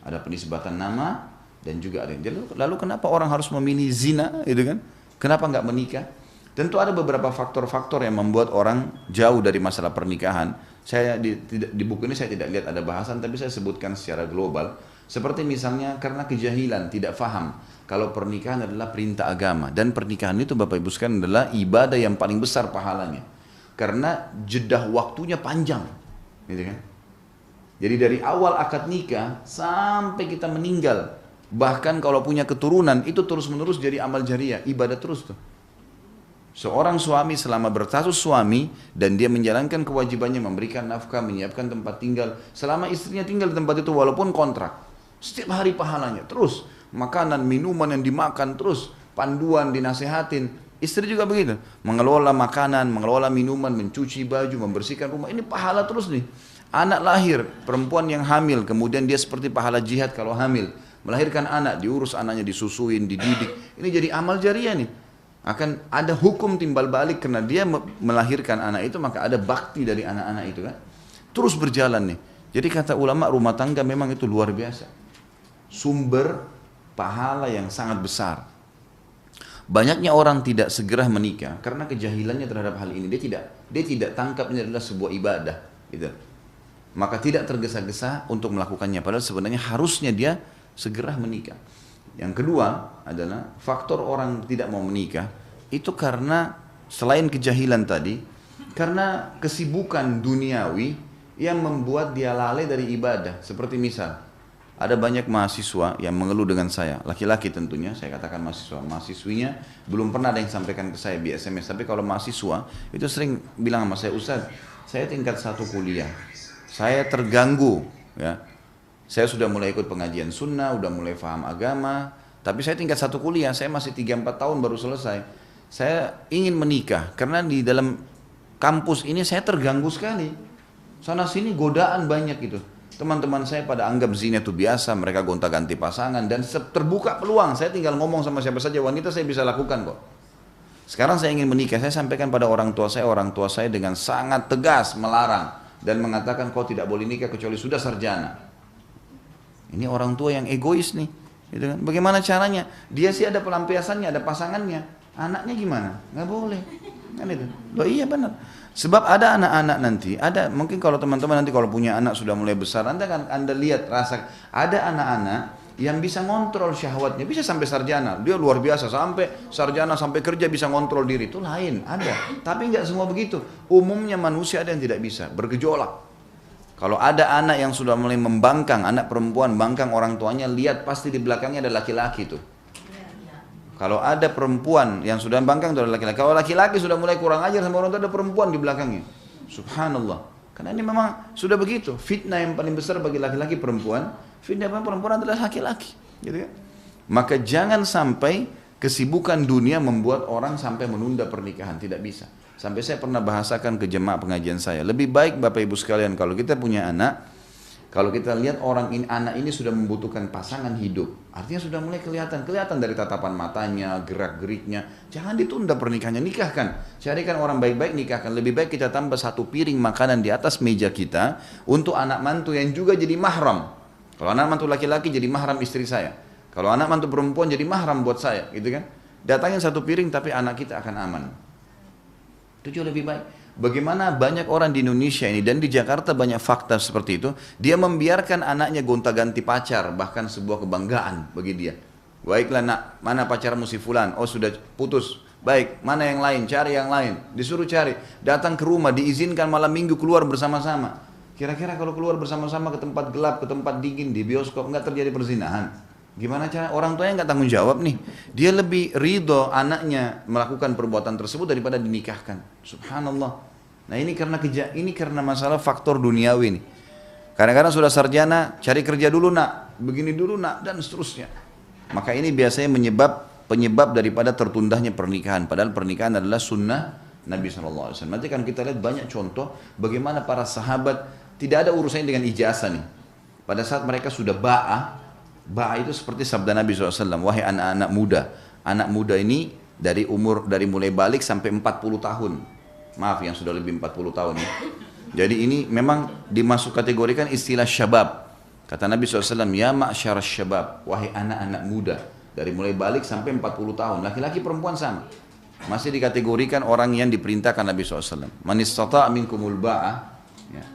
Ada penisbatan nama dan juga ada yang. Lalu kenapa orang harus memilih zina, gitu kan? Kenapa nggak menikah? Tentu ada beberapa faktor-faktor yang membuat orang jauh dari masalah pernikahan. Saya di buku ini saya tidak lihat ada bahasan, tapi saya sebutkan secara global. Seperti misalnya karena kejahilan, tidak faham kalau pernikahan adalah perintah agama. Dan pernikahan itu Bapak Ibu sekalian adalah ibadah yang paling besar pahalanya. Karena jedah waktunya panjang, gitu kan? Jadi dari awal akad nikah sampai kita meninggal, bahkan kalau punya keturunan itu terus menerus jadi amal jariah, ibadah terus tuh. Seorang suami selama berstatus suami dan dia menjalankan kewajibannya memberikan nafkah, menyiapkan tempat tinggal, selama istrinya tinggal di tempat itu walaupun kontrak, setiap hari pahalanya terus, makanan, minuman yang dimakan terus, panduan dinasehatin. Istri juga begitu, mengelola makanan, mengelola minuman, mencuci baju, membersihkan rumah, ini pahala terus nih. Anak lahir, perempuan yang hamil, kemudian dia seperti pahala jihad kalau hamil, melahirkan anak, diurus anaknya, disusuin, dididik, ini jadi amal jariah nih. Akan ada hukum timbal balik karena dia melahirkan anak itu, maka ada bakti dari anak-anak itu kan. Terus berjalan nih. Jadi kata ulama rumah tangga memang itu luar biasa. Sumber pahala yang sangat besar. Banyaknya orang tidak segera menikah karena kejahilannya terhadap hal ini. Dia tidak tangkap ini adalah sebuah ibadah, gitu. Maka tidak tergesa-gesa untuk melakukannya. Padahal sebenarnya harusnya dia segera menikah. Yang kedua adalah faktor orang tidak mau menikah itu karena selain kejahilan tadi, karena kesibukan duniawi yang membuat dia lalai dari ibadah. Seperti misal, ada banyak mahasiswa yang mengeluh dengan saya, laki-laki tentunya, saya katakan mahasiswa, mahasiswinya belum pernah ada yang sampaikan ke saya di SMS, tapi kalau mahasiswa itu sering bilang sama saya, Ustaz, saya tingkat 1 kuliah, saya terganggu, ya. Saya sudah mulai ikut pengajian sunnah, udah mulai paham agama, tapi saya tingkat 1 kuliah, saya masih 3-4 tahun baru selesai. Saya ingin menikah, karena di dalam kampus ini saya terganggu sekali. Sana sini godaan banyak gitu. Teman-teman saya pada anggap zina itu biasa, mereka gonta-ganti pasangan, dan terbuka peluang. Saya tinggal ngomong sama siapa saja wanita saya bisa lakukan kok. Sekarang saya ingin menikah, saya sampaikan pada orang tua saya dengan sangat tegas melarang dan mengatakan kau tidak boleh nikah kecuali sudah sarjana. Ini orang tua yang egois nih, gitu kan? Bagaimana caranya? Dia sih ada pelampiasannya, ada pasangannya, anaknya gimana? Nggak boleh, kan itu? Oh iya benar. Sebab ada anak-anak nanti, ada mungkin kalau teman-teman nanti kalau punya anak sudah mulai besar, anda lihat rasa ada anak-anak yang bisa ngontrol syahwatnya, bisa sampai sarjana, dia luar biasa sampai sarjana sampai kerja bisa ngontrol diri, itu lain, ada. Tapi nggak semua begitu. Umumnya manusia ada yang tidak bisa, bergejolak. Kalau ada anak yang sudah mulai membangkang, anak perempuan bangkang orang tuanya, lihat pasti di belakangnya ada laki-laki tuh. Kalau ada perempuan yang sudah bangkang itu ada laki-laki. Kalau laki-laki sudah mulai kurang ajar sama orang tua, ada perempuan di belakangnya. Subhanallah. Karena ini memang sudah begitu. Fitnah yang paling besar bagi laki-laki perempuan, fitnah perempuan adalah laki-laki. Gitu kan? Maka jangan sampai kesibukan dunia membuat orang sampai menunda pernikahan, tidak bisa. Sampai saya pernah bahasakan ke jemaah pengajian saya, lebih baik Bapak Ibu sekalian kalau kita punya anak, kalau kita lihat anak ini sudah membutuhkan pasangan hidup, artinya sudah mulai kelihatan dari tatapan matanya, gerak-geriknya, jangan ditunda pernikahannya, nikahkan, carikan orang baik-baik, nikahkan. Lebih baik kita tambah 1 piring makanan di atas meja kita untuk anak mantu yang juga jadi mahram. Kalau anak mantu laki-laki jadi mahram istri saya, kalau anak mantu perempuan jadi mahram buat saya, gitu kan? Datangin 1 piring tapi anak kita akan aman. Itu jauh lebih baik. Bagaimana banyak orang di Indonesia ini dan di Jakarta banyak fakta seperti itu, dia membiarkan anaknya gonta-ganti pacar, bahkan sebuah kebanggaan bagi dia. Baiklah nak, mana pacarmu si fulan? Oh sudah putus. Baik, mana yang lain? Cari yang lain. Disuruh cari. Datang ke rumah, diizinkan malam minggu keluar bersama-sama. Kira-kira kalau keluar bersama-sama ke tempat gelap, ke tempat dingin, di bioskop, nggak terjadi perzinahan? Gimana cara orang tuanya nggak tanggung jawab nih? Dia lebih ridho anaknya melakukan perbuatan tersebut daripada dinikahkan. Subhanallah. Nah ini karena masalah faktor duniawi nih. Kadang-kadang sudah sarjana, cari kerja dulu nak, begini dulu nak, dan seterusnya. Maka ini biasanya penyebab daripada tertundanya pernikahan. Padahal pernikahan adalah sunnah Nabi SAW. Nanti kan kita lihat banyak contoh bagaimana para sahabat tidak ada urusannya dengan ijazah nih. Pada saat mereka sudah ba'ah itu seperti sabda Nabi SAW, wahai anak-anak muda ini dari mulai balik sampai 40 tahun. Maaf yang sudah lebih 40 tahun ya. Jadi ini memang dimasuk kategorikan istilah syabab. Kata Nabi SAW, ya ma'syar syabab, wahai anak-anak muda. Dari mulai balik sampai 40 tahun, laki-laki perempuan sama. Masih dikategorikan orang yang diperintahkan Nabi SAW. Man istata' minkumul ba'ah. Ya.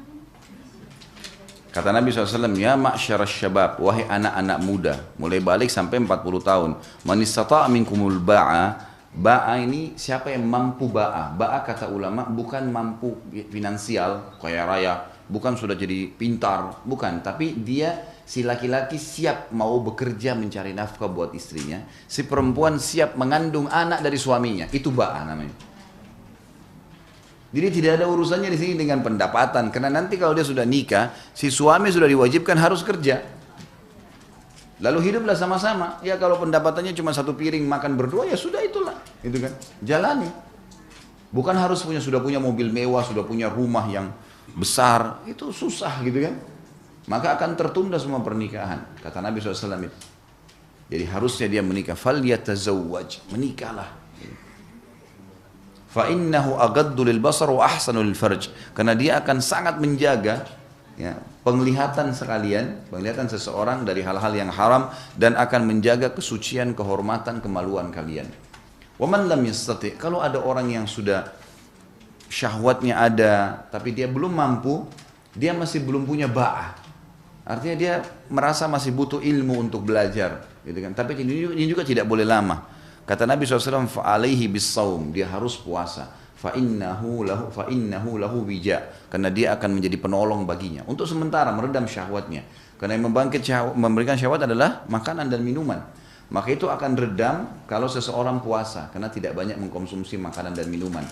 Kata Nabi SAW, ya ma'syar syabab, wahai anak-anak muda. Mulai balik sampai 40 tahun. Man istata' minkumul ba'ah. Ba'a ini siapa yang mampu ba'a? Ba'a kata ulama bukan mampu finansial, kaya raya, bukan sudah jadi pintar, bukan. Tapi dia si laki-laki siap mau bekerja mencari nafkah buat istrinya, si perempuan siap mengandung anak dari suaminya, itu ba'a namanya. Jadi tidak ada urusannya di sini dengan pendapatan, karena nanti kalau dia sudah nikah, si suami sudah diwajibkan harus kerja. Lalu hiduplah sama-sama. Ya kalau pendapatannya cuma satu piring makan berdua ya sudah itulah, gitu kan. Jalani. Bukan harus sudah punya mobil mewah, sudah punya rumah yang besar, itu susah gitu kan. Maka akan tertunda semua pernikahan. Kata Nabi SAW itu. Jadi harusnya dia menikah. Falyatazawwaj, menikahlah. Fa innahu aghaddu lil basar wa ahsanu lil farj. Karena dia akan sangat menjaga ya, penglihatan seseorang dari hal-hal yang haram dan akan menjaga kesucian, kehormatan, kemaluan kalian. Waman lam yastati', kalau ada orang yang sudah syahwatnya ada tapi dia belum mampu, dia masih belum punya ba'ah. Artinya dia merasa masih butuh ilmu untuk belajar, gitu kan. Tapi ini juga tidak boleh lama. Kata Nabi SAW, fa'alaihi bis-saum, dia harus puasa. Fa'innahu lahu wija, karena dia akan menjadi penolong baginya untuk sementara meredam syahwatnya, karena yang memberikan syahwat adalah makanan dan minuman. Maka itu akan redam kalau seseorang puasa karena tidak banyak mengkonsumsi makanan dan minuman.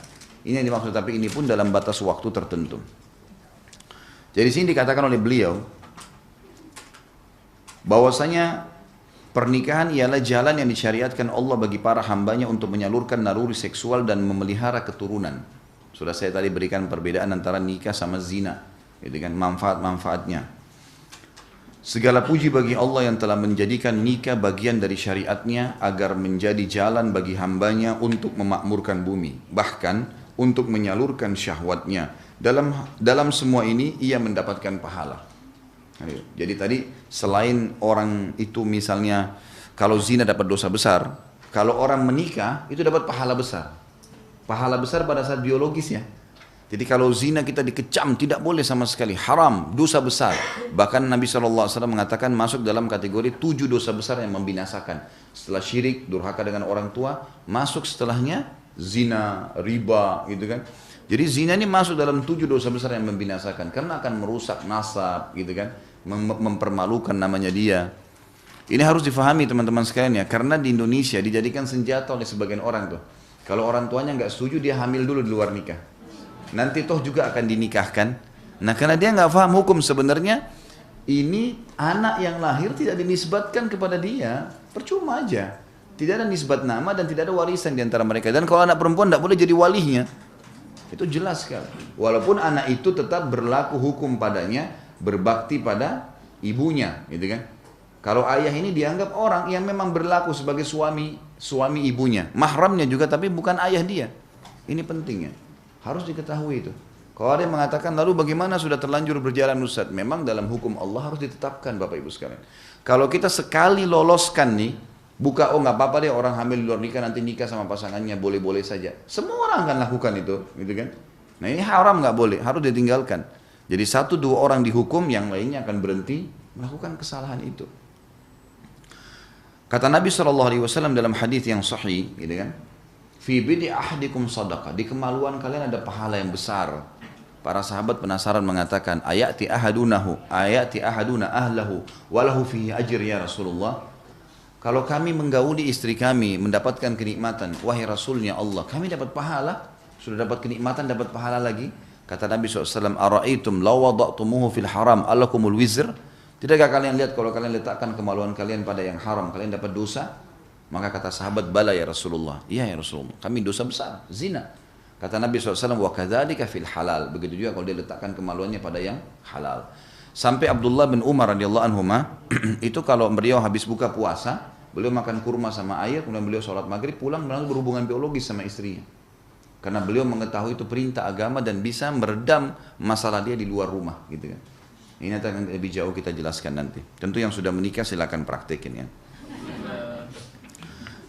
Ini yang dimaksud, tapi ini pun dalam batas waktu tertentu. Jadi sini dikatakan oleh beliau bahwasanya pernikahan ialah jalan yang disyariatkan Allah bagi para hambanya untuk menyalurkan naluri seksual dan memelihara keturunan. Sudah saya tadi berikan perbedaan antara nikah sama zina, gitu kan, manfaat-manfaatnya. Segala puji bagi Allah yang telah menjadikan nikah bagian dari syariatnya agar menjadi jalan bagi hambanya untuk memakmurkan bumi, bahkan untuk menyalurkan syahwatnya. Dalam semua ini ia mendapatkan pahala. Jadi tadi selain orang itu misalnya kalau zina dapat dosa besar, kalau orang menikah itu dapat pahala besar. Pahala besar pada saat biologis ya. Jadi kalau zina kita dikecam, tidak boleh sama sekali, haram, dosa besar. Bahkan Nabi SAW mengatakan masuk dalam kategori 7 dosa besar yang membinasakan. Setelah syirik, durhaka dengan orang tua, masuk setelahnya zina, riba gitu kan. Jadi zina ini masuk dalam 7 dosa besar yang membinasakan karena akan merusak nasab gitu kan. Mempermalukan namanya dia. Ini harus difahami teman-teman sekalian ya, karena di Indonesia dijadikan senjata oleh sebagian orang tuh. Kalau orang tuanya nggak setuju, dia hamil dulu di luar nikah. Nanti toh juga akan dinikahkan. Nah karena dia nggak paham hukum sebenarnya, ini anak yang lahir tidak dinisbatkan kepada dia, percuma aja. Tidak ada nisbat nama dan tidak ada warisan di antara mereka. Dan kalau anak perempuan tidak boleh jadi walinya, itu jelas sekali. Walaupun anak itu tetap berlaku hukum padanya, berbakti pada ibunya, gitu kan. Kalau ayah ini dianggap orang yang memang berlaku sebagai suami ibunya, mahramnya juga, tapi bukan ayah dia. Ini pentingnya, harus diketahui itu. Kalau ada yang mengatakan lalu bagaimana sudah terlanjur berjalan Ustaz, memang dalam hukum Allah harus ditetapkan Bapak Ibu sekalian. Kalau kita sekali loloskan nih, buka nggak apa-apa deh orang hamil di luar nikah nanti nikah sama pasangannya boleh-boleh saja. Semua orang akan lakukan itu, gitu kan. Nah ini haram, nggak boleh, harus ditinggalkan. Jadi 1-2 orang dihukum, yang lainnya akan berhenti melakukan kesalahan itu. Kata Nabi SAW dalam hadis yang sahih, gitu kan, fi bidi ahdikum sadaqah, di kemaluan kalian ada pahala yang besar. Para sahabat penasaran mengatakan, ayati ahaduna ahlahu walahu fihi ajr ya Rasulullah. Kalau kami menggauli istri kami, mendapatkan kenikmatan, wahai Rasulnya Allah, kami dapat pahala, sudah dapat kenikmatan, dapat pahala lagi. Kata Nabi SAW, Ara'aitum law wada'tumuhu fil haram, alakumul wizr. Tidakkah kalian lihat kalau kalian letakkan kemaluan kalian pada yang haram, kalian dapat dosa? Maka kata sahabat, bala ya Rasulullah. Iya ya Rasulullah, kami dosa besar, zina. Kata Nabi SAW, wa kadzalika fil halal. Begitu juga kalau dia letakkan kemaluannya pada yang halal. Sampai Abdullah bin Umar radhiyallahu anhuma itu kalau beliau habis buka puasa, beliau makan kurma sama air, kemudian beliau sholat maghrib, pulang langsung berhubungan biologis sama istrinya. Karena beliau mengetahui itu perintah agama dan bisa meredam masalah dia di luar rumah, gitu kan. Ini akan lebih jauh kita jelaskan nanti. Tentu yang sudah menikah silakan praktekin ya.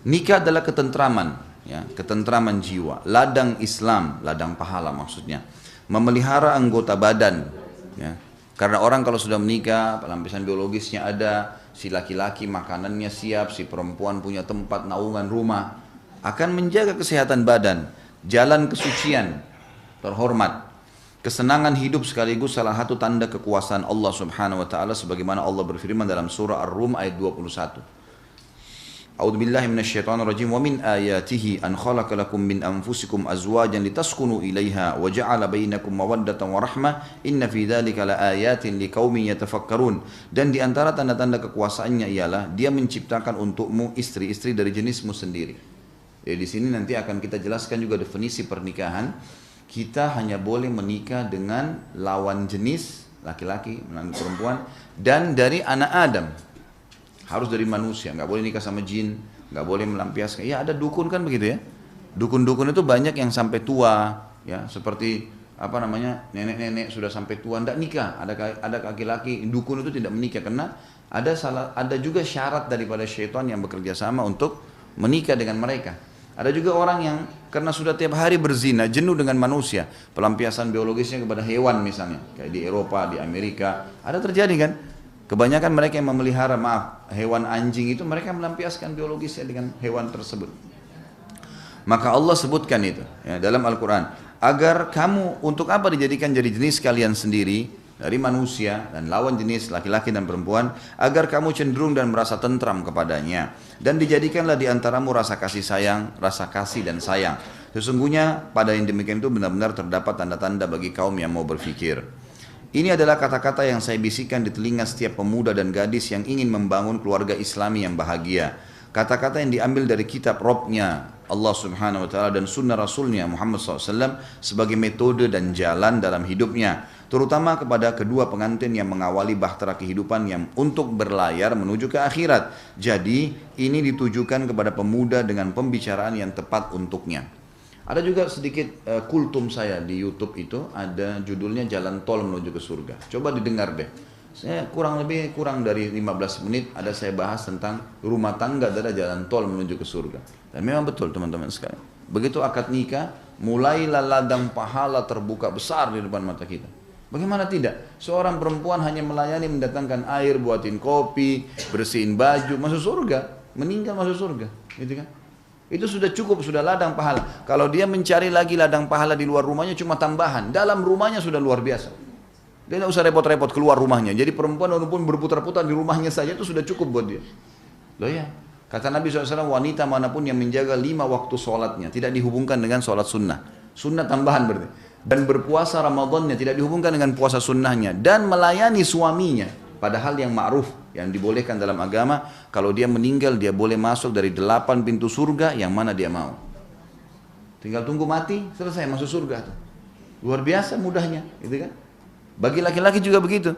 Nikah adalah ketentraman, ya, ketentraman jiwa, ladang Islam, ladang pahala maksudnya. Memelihara anggota badan, ya. Karena orang kalau sudah menikah, pelampiasan biologisnya ada, si laki-laki makanannya siap, si perempuan punya tempat naungan rumah, akan menjaga kesehatan badan, jalan kesucian, terhormat. Kesenangan hidup sekaligus salah satu tanda kekuasaan Allah Subhanahu wa taala sebagaimana Allah berfirman dalam surah Ar-Rum ayat 21. A'udzubillahi minasyaitonirrajim wa min ayatihi an khalaqa lakum min anfusikum azwajan litaskunu ilaiha wa ja'ala bainakum mawaddatan wa rahmah inna fi dzalika laayatin liqaumin yatafakkarun. Dan di antara tanda-tanda kekuasaannya ialah dia menciptakan untukmu istri-istri dari jenismu sendiri. Jadi di sini nanti akan kita jelaskan juga definisi pernikahan. Kita hanya boleh menikah dengan lawan jenis laki-laki, perempuan dan dari anak Adam. Harus dari manusia, nggak boleh nikah sama jin, nggak boleh melampiaskan. Ya ada dukun kan begitu ya. Dukun-dukun itu banyak yang sampai tua, ya seperti apa namanya nenek-nenek sudah sampai tua ndak nikah. Ada laki-laki dukun itu tidak menikah karena ada juga syarat daripada syaitan yang bekerja sama untuk menikah dengan mereka. Ada juga orang yang karena sudah tiap hari berzina, jenuh dengan manusia, pelampiasan biologisnya kepada hewan misalnya, kayak di Eropa, di Amerika, ada terjadi kan? Kebanyakan mereka yang memelihara, hewan anjing itu mereka melampiaskan biologisnya dengan hewan tersebut. Maka Allah sebutkan itu ya, dalam Al-Quran. Agar kamu, untuk apa dijadikan jadi jenis kalian sendiri dari manusia dan lawan jenis laki-laki dan perempuan, agar kamu cenderung dan merasa tentram kepadanya. Dan dijadikanlah di antaramu rasa kasih sayang, rasa kasih dan sayang. Sesungguhnya pada yang demikian itu benar-benar terdapat tanda-tanda bagi kaum yang mau berfikir. Ini adalah kata-kata yang saya bisikan di telinga setiap pemuda dan gadis yang ingin membangun keluarga Islami yang bahagia. Kata-kata yang diambil dari kitab Robnya Allah Subhanahu Wa Taala dan sunnah Rasulnya Muhammad SAW sebagai metode dan jalan dalam hidupnya. Terutama kepada kedua pengantin yang mengawali bahtera kehidupan yang untuk berlayar menuju ke akhirat. Jadi ini ditujukan kepada pemuda dengan pembicaraan yang tepat untuknya. Ada juga sedikit kultum saya di YouTube itu, ada judulnya Jalan Tol Menuju ke Surga. Coba didengar deh. Saya kurang dari 15 menit ada saya bahas tentang rumah tangga adalah jalan tol menuju ke surga. Dan memang betul teman-teman sekalian. Begitu akad nikah, mulailah ladang pahala terbuka besar di depan mata kita. Bagaimana tidak? Seorang perempuan hanya melayani, mendatangkan air, buatin kopi, bersihin baju, masuk surga. Meninggal masuk surga. Gitu kan? Itu sudah cukup, sudah ladang pahala. Kalau dia mencari lagi ladang pahala di luar rumahnya cuma tambahan. Dalam rumahnya sudah luar biasa. Dia tidak usah repot-repot keluar rumahnya. Jadi perempuan walaupun berputar-putar di rumahnya saja itu sudah cukup buat dia. Loh ya. Kata Nabi SAW, wanita manapun yang menjaga 5 waktu sholatnya tidak dihubungkan dengan sholat sunnah. Sunnah tambahan berarti. Dan berpuasa Ramadannya tidak dihubungkan dengan puasa sunnahnya. Dan melayani suaminya. Padahal yang ma'ruf, yang dibolehkan dalam agama, kalau dia meninggal dia boleh masuk dari 8 pintu surga yang mana dia mau. Tinggal tunggu mati, selesai masuk surga tuh. Luar biasa mudahnya, gitu kan? Bagi laki-laki juga begitu.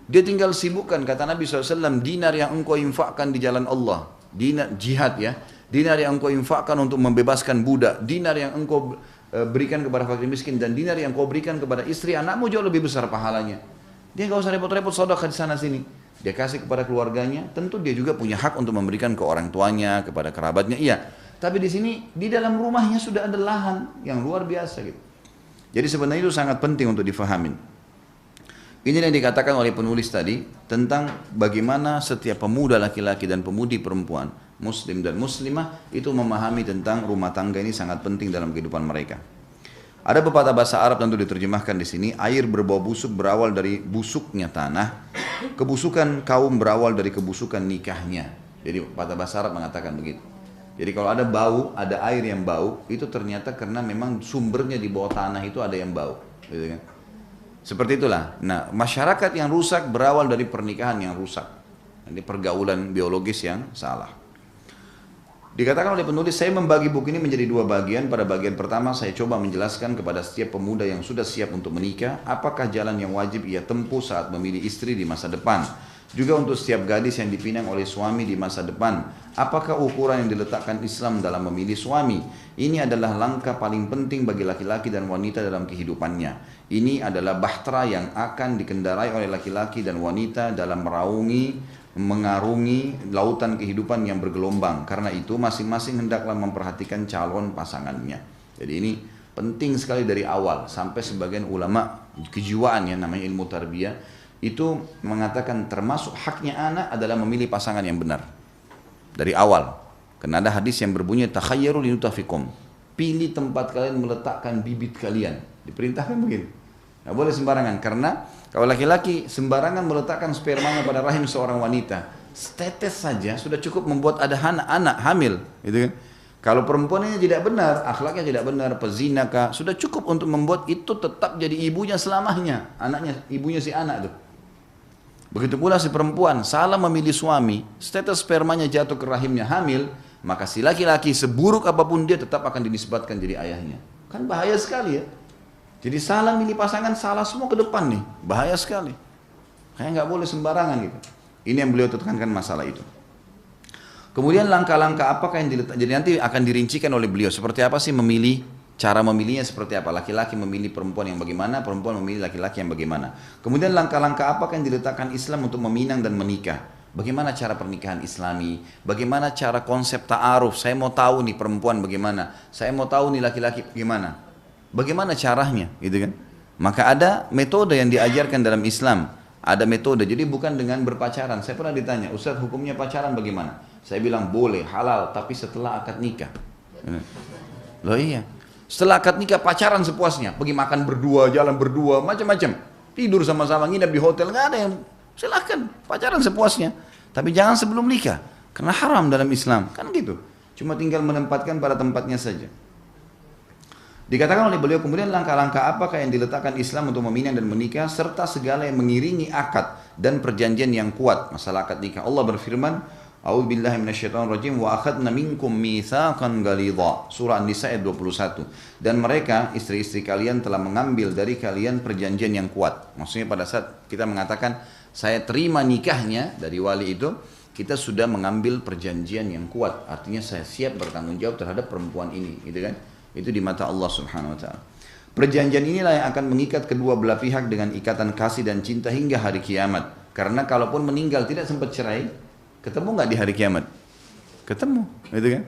Dia tinggal sibukkan, kata Nabi SAW, dinar yang engkau infakkan di jalan Allah. Dinar, jihad ya. Dinar yang engkau infakkan untuk membebaskan budak. Dinar yang engkau berikan kepada fakir miskin. Dan dinar yang engkau berikan kepada istri anakmu jauh lebih besar pahalanya. Dia nggak usah repot-repot sedekah di sana sini. Dia kasih kepada keluarganya. Tentu dia juga punya hak untuk memberikan ke orang tuanya, kepada kerabatnya. Iya. Tapi di sini, di dalam rumahnya sudah ada lahan yang luar biasa gitu. Jadi sebenarnya itu sangat penting untuk difahamin. Ini yang dikatakan oleh penulis tadi tentang bagaimana setiap pemuda laki-laki dan pemudi perempuan, muslim dan muslimah itu memahami tentang rumah tangga ini sangat penting dalam kehidupan mereka. Ada pepatah bahasa Arab tentu diterjemahkan di sini, air berbau busuk berawal dari busuknya tanah, kebusukan kaum berawal dari kebusukan nikahnya. Jadi patah bahasa Arab mengatakan begitu. Jadi kalau ada bau, ada air yang bau, itu ternyata karena memang sumbernya di bawah tanah itu ada yang bau, gitu kan? Seperti itulah. Nah, masyarakat yang rusak berawal dari pernikahan yang rusak. Ini pergaulan biologis yang salah. Dikatakan oleh penulis, saya membagi buku ini menjadi dua bagian. Pada bagian pertama saya coba menjelaskan kepada setiap pemuda yang sudah siap untuk menikah, apakah jalan yang wajib ia tempuh saat memilih istri di masa depan. Juga untuk setiap gadis yang dipinang oleh suami di masa depan, apakah ukuran yang diletakkan Islam dalam memilih suami? Ini adalah langkah paling penting bagi laki-laki dan wanita dalam kehidupannya. Ini adalah bahtera yang akan dikendarai oleh laki-laki dan wanita dalam mengarungi lautan kehidupan yang bergelombang. Karena itu masing-masing hendaklah memperhatikan calon pasangannya. Jadi ini penting sekali dari awal. Sampai sebagian ulama kejiwaan ya, namanya ilmu tarbiyah, itu mengatakan termasuk haknya anak adalah memilih pasangan yang benar dari awal. Karena ada hadis yang berbunyi takhayyaru linutafikum, pilih tempat kalian meletakkan bibit kalian. Diperintahkan begini, nggak boleh sembarangan. Karena kalau laki-laki sembarangan meletakkan spermanya pada rahim seorang wanita, setetes saja sudah cukup membuat ada anak hamil, gitu kan? Kalau perempuan ini tidak benar, akhlaknya tidak benar, pezina kah, sudah cukup untuk membuat itu tetap jadi ibunya selamanya, anaknya, ibunya si anak tuh. Begitu pula si perempuan salah memilih suami, status spermanya jatuh ke rahimnya hamil, maka si laki-laki seburuk apapun dia tetap akan dinisbatkan jadi ayahnya. Kan bahaya sekali ya. Jadi salah milih pasangan, salah semua ke depan nih, bahaya sekali. Kayak nggak boleh sembarangan gitu. Ini yang beliau tekankan masalah itu. Kemudian langkah-langkah apakah yang diletak, jadi nanti akan dirincikan oleh beliau seperti apa sih memilih. Cara memilihnya seperti apa? Laki-laki memilih perempuan yang bagaimana, perempuan memilih laki-laki yang bagaimana. Kemudian langkah-langkah apa yang diletakkan Islam untuk meminang dan menikah? Bagaimana cara pernikahan Islami? Bagaimana cara konsep ta'aruf? Saya mau tahu nih perempuan bagaimana? Saya mau tahu nih laki-laki bagaimana? Bagaimana caranya? Gitu kan? Maka ada metode yang diajarkan dalam Islam. Ada metode, jadi bukan dengan berpacaran. Saya pernah ditanya, Ustaz hukumnya pacaran bagaimana? Saya bilang boleh, halal, tapi setelah akad nikah. Loh iya. Setelah akad nikah pacaran sepuasnya, pergi makan berdua, jalan berdua, macam-macam, tidur sama-sama, nginep di hotel, nggak ada yang, silahkan pacaran sepuasnya, tapi jangan sebelum nikah, karena haram dalam Islam, kan gitu. Cuma tinggal menempatkan pada tempatnya saja. Dikatakan oleh beliau kemudian langkah-langkah apakah yang diletakkan Islam untuk meminang dan menikah, serta segala yang mengiringi akad dan perjanjian yang kuat masalah akad nikah. Allah berfirman, A'udzubillahi minasyaitonirrajim wa akhadna minkum mitsaqan ghalidha. Surah An-Nisa ayat 21. Dan mereka istri-istri kalian telah mengambil dari kalian perjanjian yang kuat. Maksudnya pada saat kita mengatakan saya terima nikahnya dari wali itu, kita sudah mengambil perjanjian yang kuat. Artinya saya siap bertanggung jawab terhadap perempuan ini, gitu kan? Itu di mata Allah Subhanahu wa taala. Perjanjian inilah yang akan mengikat kedua belah pihak dengan ikatan kasih dan cinta hingga hari kiamat. Karena kalaupun meninggal tidak sempat cerai, ketemu nggak di hari kiamat? Ketemu, gitu kan?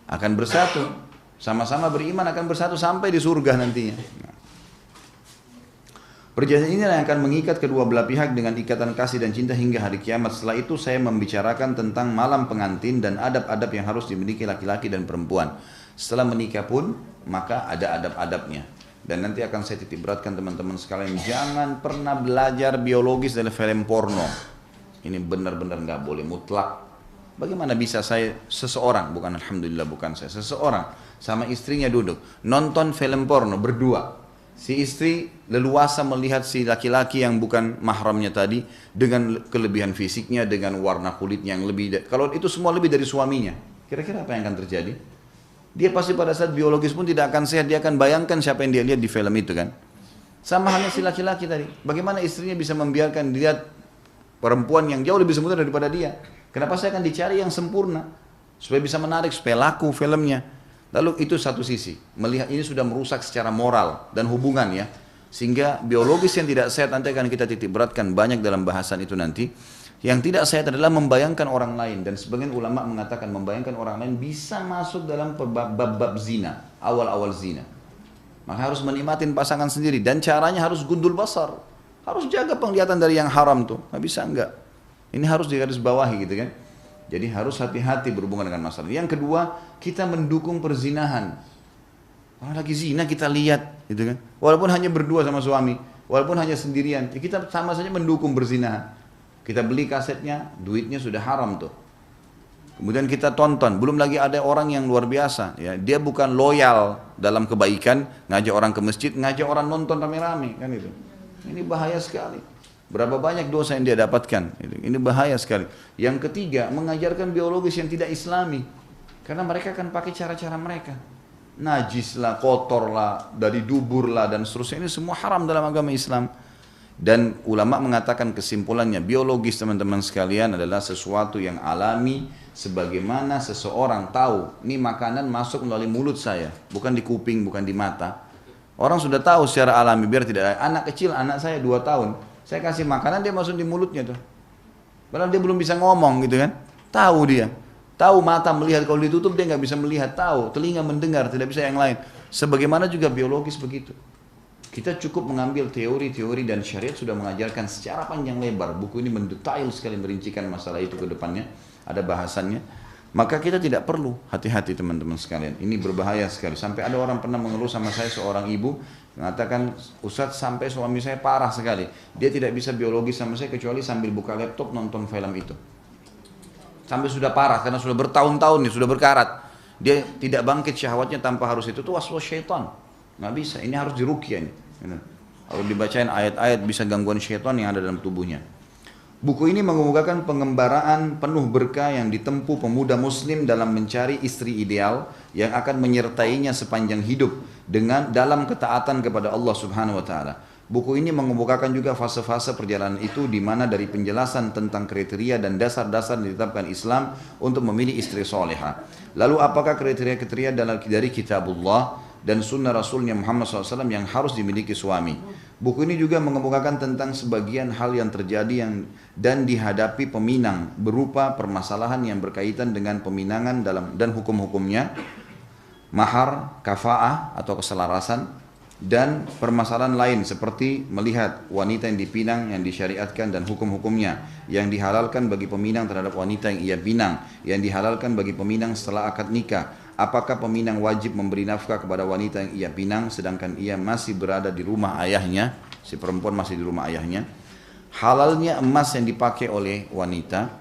Akan bersatu, sama-sama beriman akan bersatu sampai di surga nantinya. Nah. Perjanjian ini yang akan mengikat kedua belah pihak dengan ikatan kasih dan cinta hingga hari kiamat. Setelah itu saya membicarakan tentang malam pengantin dan adab-adab yang harus dimiliki laki-laki dan perempuan. Setelah menikah pun, maka ada adab-adabnya. Dan nanti akan saya titik beratkan teman-teman sekalian, jangan pernah belajar biologis dari film porno. Ini benar-benar nggak boleh mutlak. Bagaimana bisa seseorang, bukan alhamdulillah bukan saya, seseorang sama istrinya duduk nonton film porno berdua. Si istri leluasa melihat si laki-laki yang bukan mahramnya tadi dengan kelebihan fisiknya, dengan warna kulitnya yang lebih. Kalau itu semua lebih dari suaminya, kira-kira apa yang akan terjadi? Dia pasti pada saat biologis pun tidak akan sehat. Dia akan bayangkan siapa yang dia lihat di film itu kan. Sama halnya si laki-laki tadi. Bagaimana istrinya bisa membiarkan dilihat perempuan yang jauh lebih sempurna daripada dia. Kenapa saya akan dicari yang sempurna? Supaya bisa menarik, supaya laku filmnya. Lalu itu satu sisi. Melihat ini sudah merusak secara moral dan hubungan ya. Sehingga biologis yang tidak sehat nanti akan kita titik beratkan banyak dalam bahasan itu nanti. Yang tidak sehat adalah membayangkan orang lain. Dan sebagian ulama mengatakan membayangkan orang lain bisa masuk dalam bab zina. Awal-awal zina. Maka harus menikmatin pasangan sendiri. Dan caranya harus gundul basar. Harus jaga penglihatan dari yang haram tuh, nggak bisa enggak. Ini harus digarisbawahi gitu kan. Jadi harus hati-hati berhubungan dengan masalah. Yang kedua, kita mendukung perzinahan. Orang lagi zina kita lihat, gitu kan. Walaupun hanya berdua sama suami, walaupun hanya sendirian, ya kita sama saja mendukung perzinahan. Kita beli kasetnya, duitnya sudah haram tuh. Kemudian kita tonton, belum lagi ada orang yang luar biasa, ya. Dia bukan loyal dalam kebaikan, ngajak orang ke masjid, ngajak orang nonton rame-rame, kan itu. Ini bahaya sekali. Berapa banyak dosa yang dia dapatkan? Ini bahaya sekali. Yang ketiga, mengajarkan biologis yang tidak Islami, karena mereka akan pakai cara-cara mereka. Najis lah, kotor lah, dari dubur lah, dan seterusnya. Ini semua haram dalam agama Islam. Dan ulama mengatakan kesimpulannya, biologis teman-teman sekalian adalah sesuatu yang alami, sebagaimana seseorang tahu, ini makanan masuk melalui mulut saya, bukan di kuping, bukan di mata. Orang sudah tahu secara alami, biar tidak. Anak kecil, anak saya 2 tahun, saya kasih makanan, dia masuk di mulutnya tuh. Padahal dia belum bisa ngomong gitu kan. Tahu dia. Tahu mata melihat, kalau ditutup dia nggak bisa melihat. Tahu, telinga mendengar, tidak bisa yang lain. Sebagaimana juga biologis begitu. Kita cukup mengambil teori-teori dan syariat sudah mengajarkan secara panjang lebar. Buku ini mendetail sekali merincikan masalah itu ke depannya. Ada bahasannya. Maka kita tidak perlu, hati-hati teman-teman sekalian. Ini berbahaya sekali. Sampai ada orang pernah mengeluh sama saya, seorang ibu mengatakan, Ustadz, sampai suami saya parah sekali. Dia tidak bisa biologis sama saya kecuali sambil buka laptop nonton film itu. Sampai sudah parah karena sudah bertahun-tahun nih, sudah berkarat. Dia tidak bangkit syahwatnya tanpa harus itu waswas syaitan. Nggak bisa, ini harus diruqyah nih. Kalau dibacain ayat-ayat bisa gangguan syaitan yang ada dalam tubuhnya. Buku ini mengemukakan pengembaraan penuh berkah yang ditempuh pemuda muslim dalam mencari istri ideal yang akan menyertainya sepanjang hidup dengan dalam ketaatan kepada Allah Subhanahu wa taala. Buku ini mengemukakan juga fase-fase perjalanan itu, di mana dari penjelasan tentang kriteria dan dasar-dasar ditetapkan Islam untuk memilih istri soleha. Lalu apakah kriteria-kriteria dari kitabullah dan sunnah Rasulnya Muhammad SAW yang harus dimiliki suami. Buku ini juga mengemukakan tentang sebagian hal yang terjadi dan dihadapi peminang, berupa permasalahan yang berkaitan dengan peminangan dan hukum-hukumnya, mahar, kafa'ah atau keselarasan, dan permasalahan lain seperti melihat wanita yang dipinang yang disyariatkan dan hukum-hukumnya, yang dihalalkan bagi peminang terhadap wanita yang ia pinang, yang dihalalkan bagi peminang setelah akad nikah. Apakah peminang wajib memberi nafkah kepada wanita yang ia pinang sedangkan ia masih berada di rumah ayahnya, si perempuan masih di rumah ayahnya. Halalnya emas yang dipakai oleh wanita.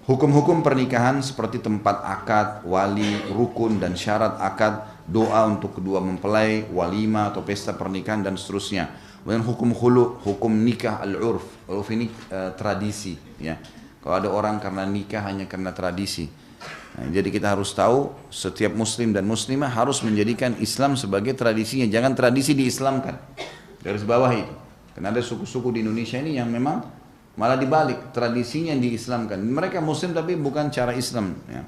Hukum-hukum pernikahan seperti tempat akad, wali, rukun dan syarat akad, doa untuk kedua mempelai, walima atau pesta pernikahan dan seterusnya. Kemudian hukum khulu, hukum nikah al-urf. Urf ini tradisi, ya. Kalau ada orang karena nikah hanya karena tradisi. Nah, jadi kita harus tahu setiap muslim dan muslimah harus menjadikan Islam sebagai tradisinya, jangan tradisi diislamkan. Garis bawah itu. Karena ada suku-suku di Indonesia ini yang memang malah dibalik, tradisinya yang diislamkan. Mereka muslim tapi bukan cara Islam, ya.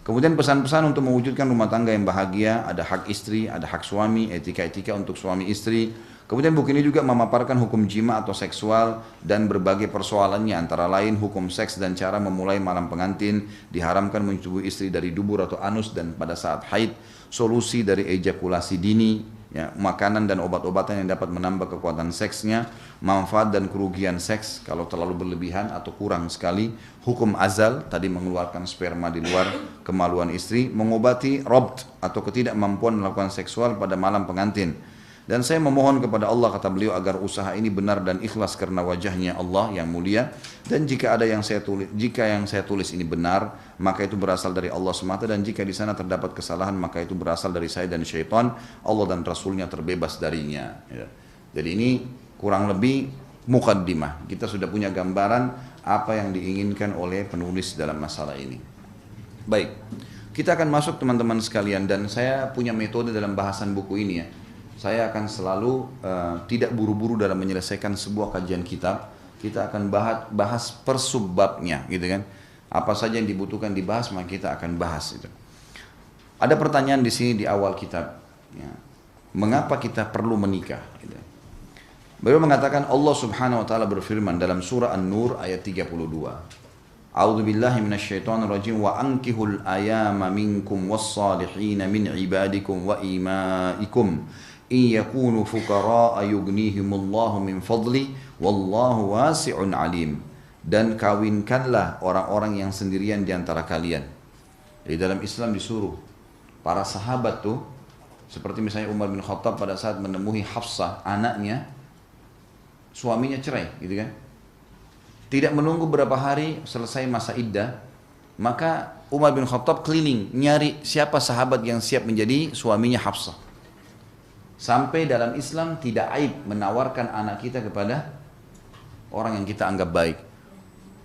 Kemudian pesan-pesan untuk mewujudkan rumah tangga yang bahagia, ada hak istri, ada hak suami, etika-etika untuk suami istri. Kemudian buku ini juga memaparkan hukum jima atau seksual dan berbagai persoalannya, antara lain hukum seks dan cara memulai malam pengantin, diharamkan menyetubui istri dari dubur atau anus dan pada saat haid, solusi dari ejakulasi dini, ya, makanan dan obat-obatan yang dapat menambah kekuatan seksnya, manfaat dan kerugian seks kalau terlalu berlebihan atau kurang sekali, hukum azal, tadi mengeluarkan sperma di luar kemaluan istri, mengobati robt atau ketidakmampuan melakukan seksual pada malam pengantin. Dan saya memohon kepada Allah, kata beliau, agar usaha ini benar dan ikhlas karena wajahnya Allah yang mulia. Dan jika yang saya tulis ini benar, maka itu berasal dari Allah semata. Dan jika di sana terdapat kesalahan, maka itu berasal dari saya dan syaitan. Allah dan Rasulnya terbebas darinya. Ya. Jadi ini kurang lebih mukaddimah. Kita sudah punya gambaran apa yang diinginkan oleh penulis dalam masalah ini. Baik, kita akan masuk teman-teman sekalian, dan saya punya metode dalam bahasan buku ini, ya. Saya akan selalu tidak buru-buru dalam menyelesaikan sebuah kajian kitab. Kita akan bahas per subbabnya, gitu kan. Apa saja yang dibutuhkan dibahas, maka kita akan bahas itu. Ada pertanyaan di sini di awal kitab, ya. Mengapa kita perlu menikah? Gitu. Beliau mengatakan, Allah Subhanahu wa taala berfirman dalam surah An-Nur ayat 32. A'udzu billahi minasyaitonir rajim, wa ankihul ayama minkum was-salihin min ibadikum wa imaikum in yakunu fuqara'a yughnihimullahu min fadli wallahu wasi'un alim. Dan kawinkanlah orang-orang yang sendirian di antara kalian. Jadi dalam Islam disuruh para sahabat tuh, seperti misalnya Umar bin Khattab pada saat menemui Hafsah, anaknya, suaminya cerai, gitu kan. Tidak menunggu berapa hari selesai masa iddah, Maka Umar bin Khattab keliling nyari siapa sahabat yang siap menjadi suaminya Hafsah. Sampai dalam Islam tidak aib menawarkan anak kita kepada orang yang kita anggap baik.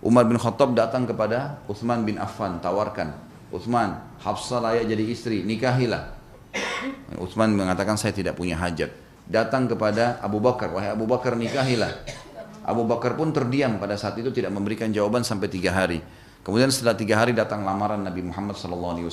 Umar bin Khattab datang kepada Utsman bin Affan, tawarkan, Utsman, Hafsah layak jadi istri, nikahilah. Utsman mengatakan saya tidak punya hajat. Datang kepada Abu Bakar, wahai Abu Bakar, nikahilah. Abu Bakar pun terdiam pada saat itu, tidak memberikan jawaban sampai 3 hari. Kemudian setelah 3 hari datang lamaran Nabi Muhammad SAW.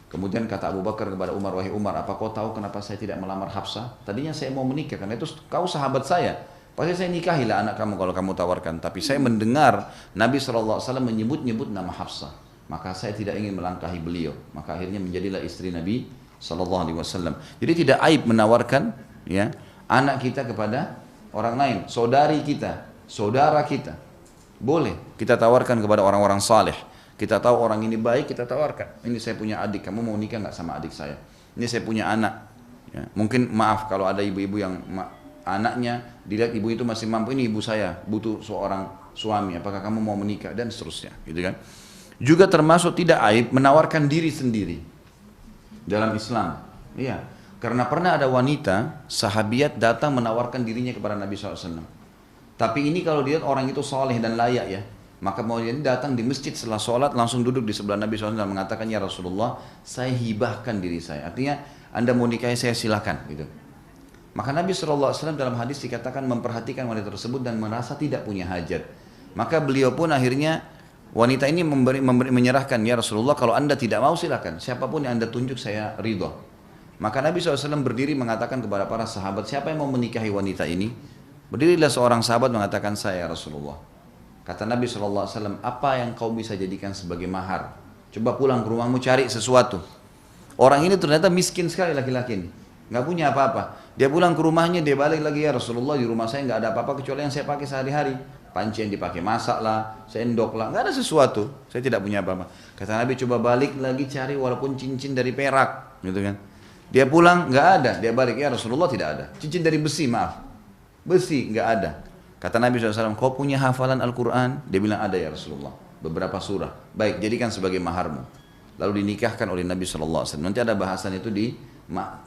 Kemudian kata Abu Bakar kepada Umar, wahai Umar, apa kau tahu kenapa saya tidak melamar Hafsah? Tadinya saya mau menikah, karena itu kau sahabat saya. Pasti saya nikahilah anak kamu kalau kamu tawarkan. Tapi saya mendengar Nabi SAW menyebut-nyebut nama Hafsah. Maka saya tidak ingin melangkahi beliau. Maka akhirnya menjadilah istri Nabi SAW. Jadi tidak aib menawarkan ya anak kita kepada orang lain, saudari kita, saudara kita. Boleh kita tawarkan kepada orang-orang saleh. Kita tahu orang ini baik, kita tawarkan. Ini saya punya adik, kamu mau nikah nggak sama adik saya? Ini saya punya anak. Ya, mungkin maaf kalau ada ibu-ibu yang anaknya dilihat ibu itu masih mampu, ini ibu saya butuh seorang suami, apakah kamu mau menikah, dan seterusnya, gitu kan? Juga termasuk tidak aib menawarkan diri sendiri dalam Islam. Iya, karena pernah ada wanita sahabiat datang menawarkan dirinya kepada Nabi SAW. Tapi ini kalau dilihat orang itu soleh dan layak ya, maka mau dia datang di masjid setelah sholat langsung duduk di sebelah Nabi SAW dan mengatakan, ya Rasulullah, saya hibahkan diri saya. Artinya Anda mau nikahi saya silakan gitu. Maka Nabi SAW dalam hadis dikatakan memperhatikan wanita tersebut dan merasa tidak punya hajat. Maka beliau pun akhirnya wanita ini menyerahkan, ya Rasulullah, kalau Anda tidak mau silakan, siapapun yang Anda tunjuk saya ridho. Maka Nabi SAW berdiri mengatakan kepada para sahabat, siapa yang mau menikahi wanita ini? Berdirilah seorang sahabat mengatakan, saya Rasulullah. Kata Nabi SAW, apa yang kau bisa jadikan sebagai mahar? Coba pulang ke rumahmu cari sesuatu. Orang ini ternyata miskin sekali laki-laki ini, nggak punya apa-apa. Dia pulang ke rumahnya, dia balik lagi, ya Rasulullah, di rumah saya nggak ada apa-apa kecuali yang saya pakai sehari-hari. Panci yang dipakai masak lah, sendok lah, nggak ada sesuatu. Saya tidak punya apa-apa. Kata Nabi, coba balik lagi cari walaupun cincin dari perak, gitu kan? Dia pulang nggak ada, dia balik, ya Rasulullah, tidak ada. Cincin dari besi, maaf, besi nggak ada. Kata Nabi SAW, kau punya hafalan Al-Quran? Dia bilang ada ya Rasulullah, beberapa surah. Baik, jadikan sebagai maharmu. Lalu dinikahkan oleh Nabi SAW. Nanti ada bahasan itu di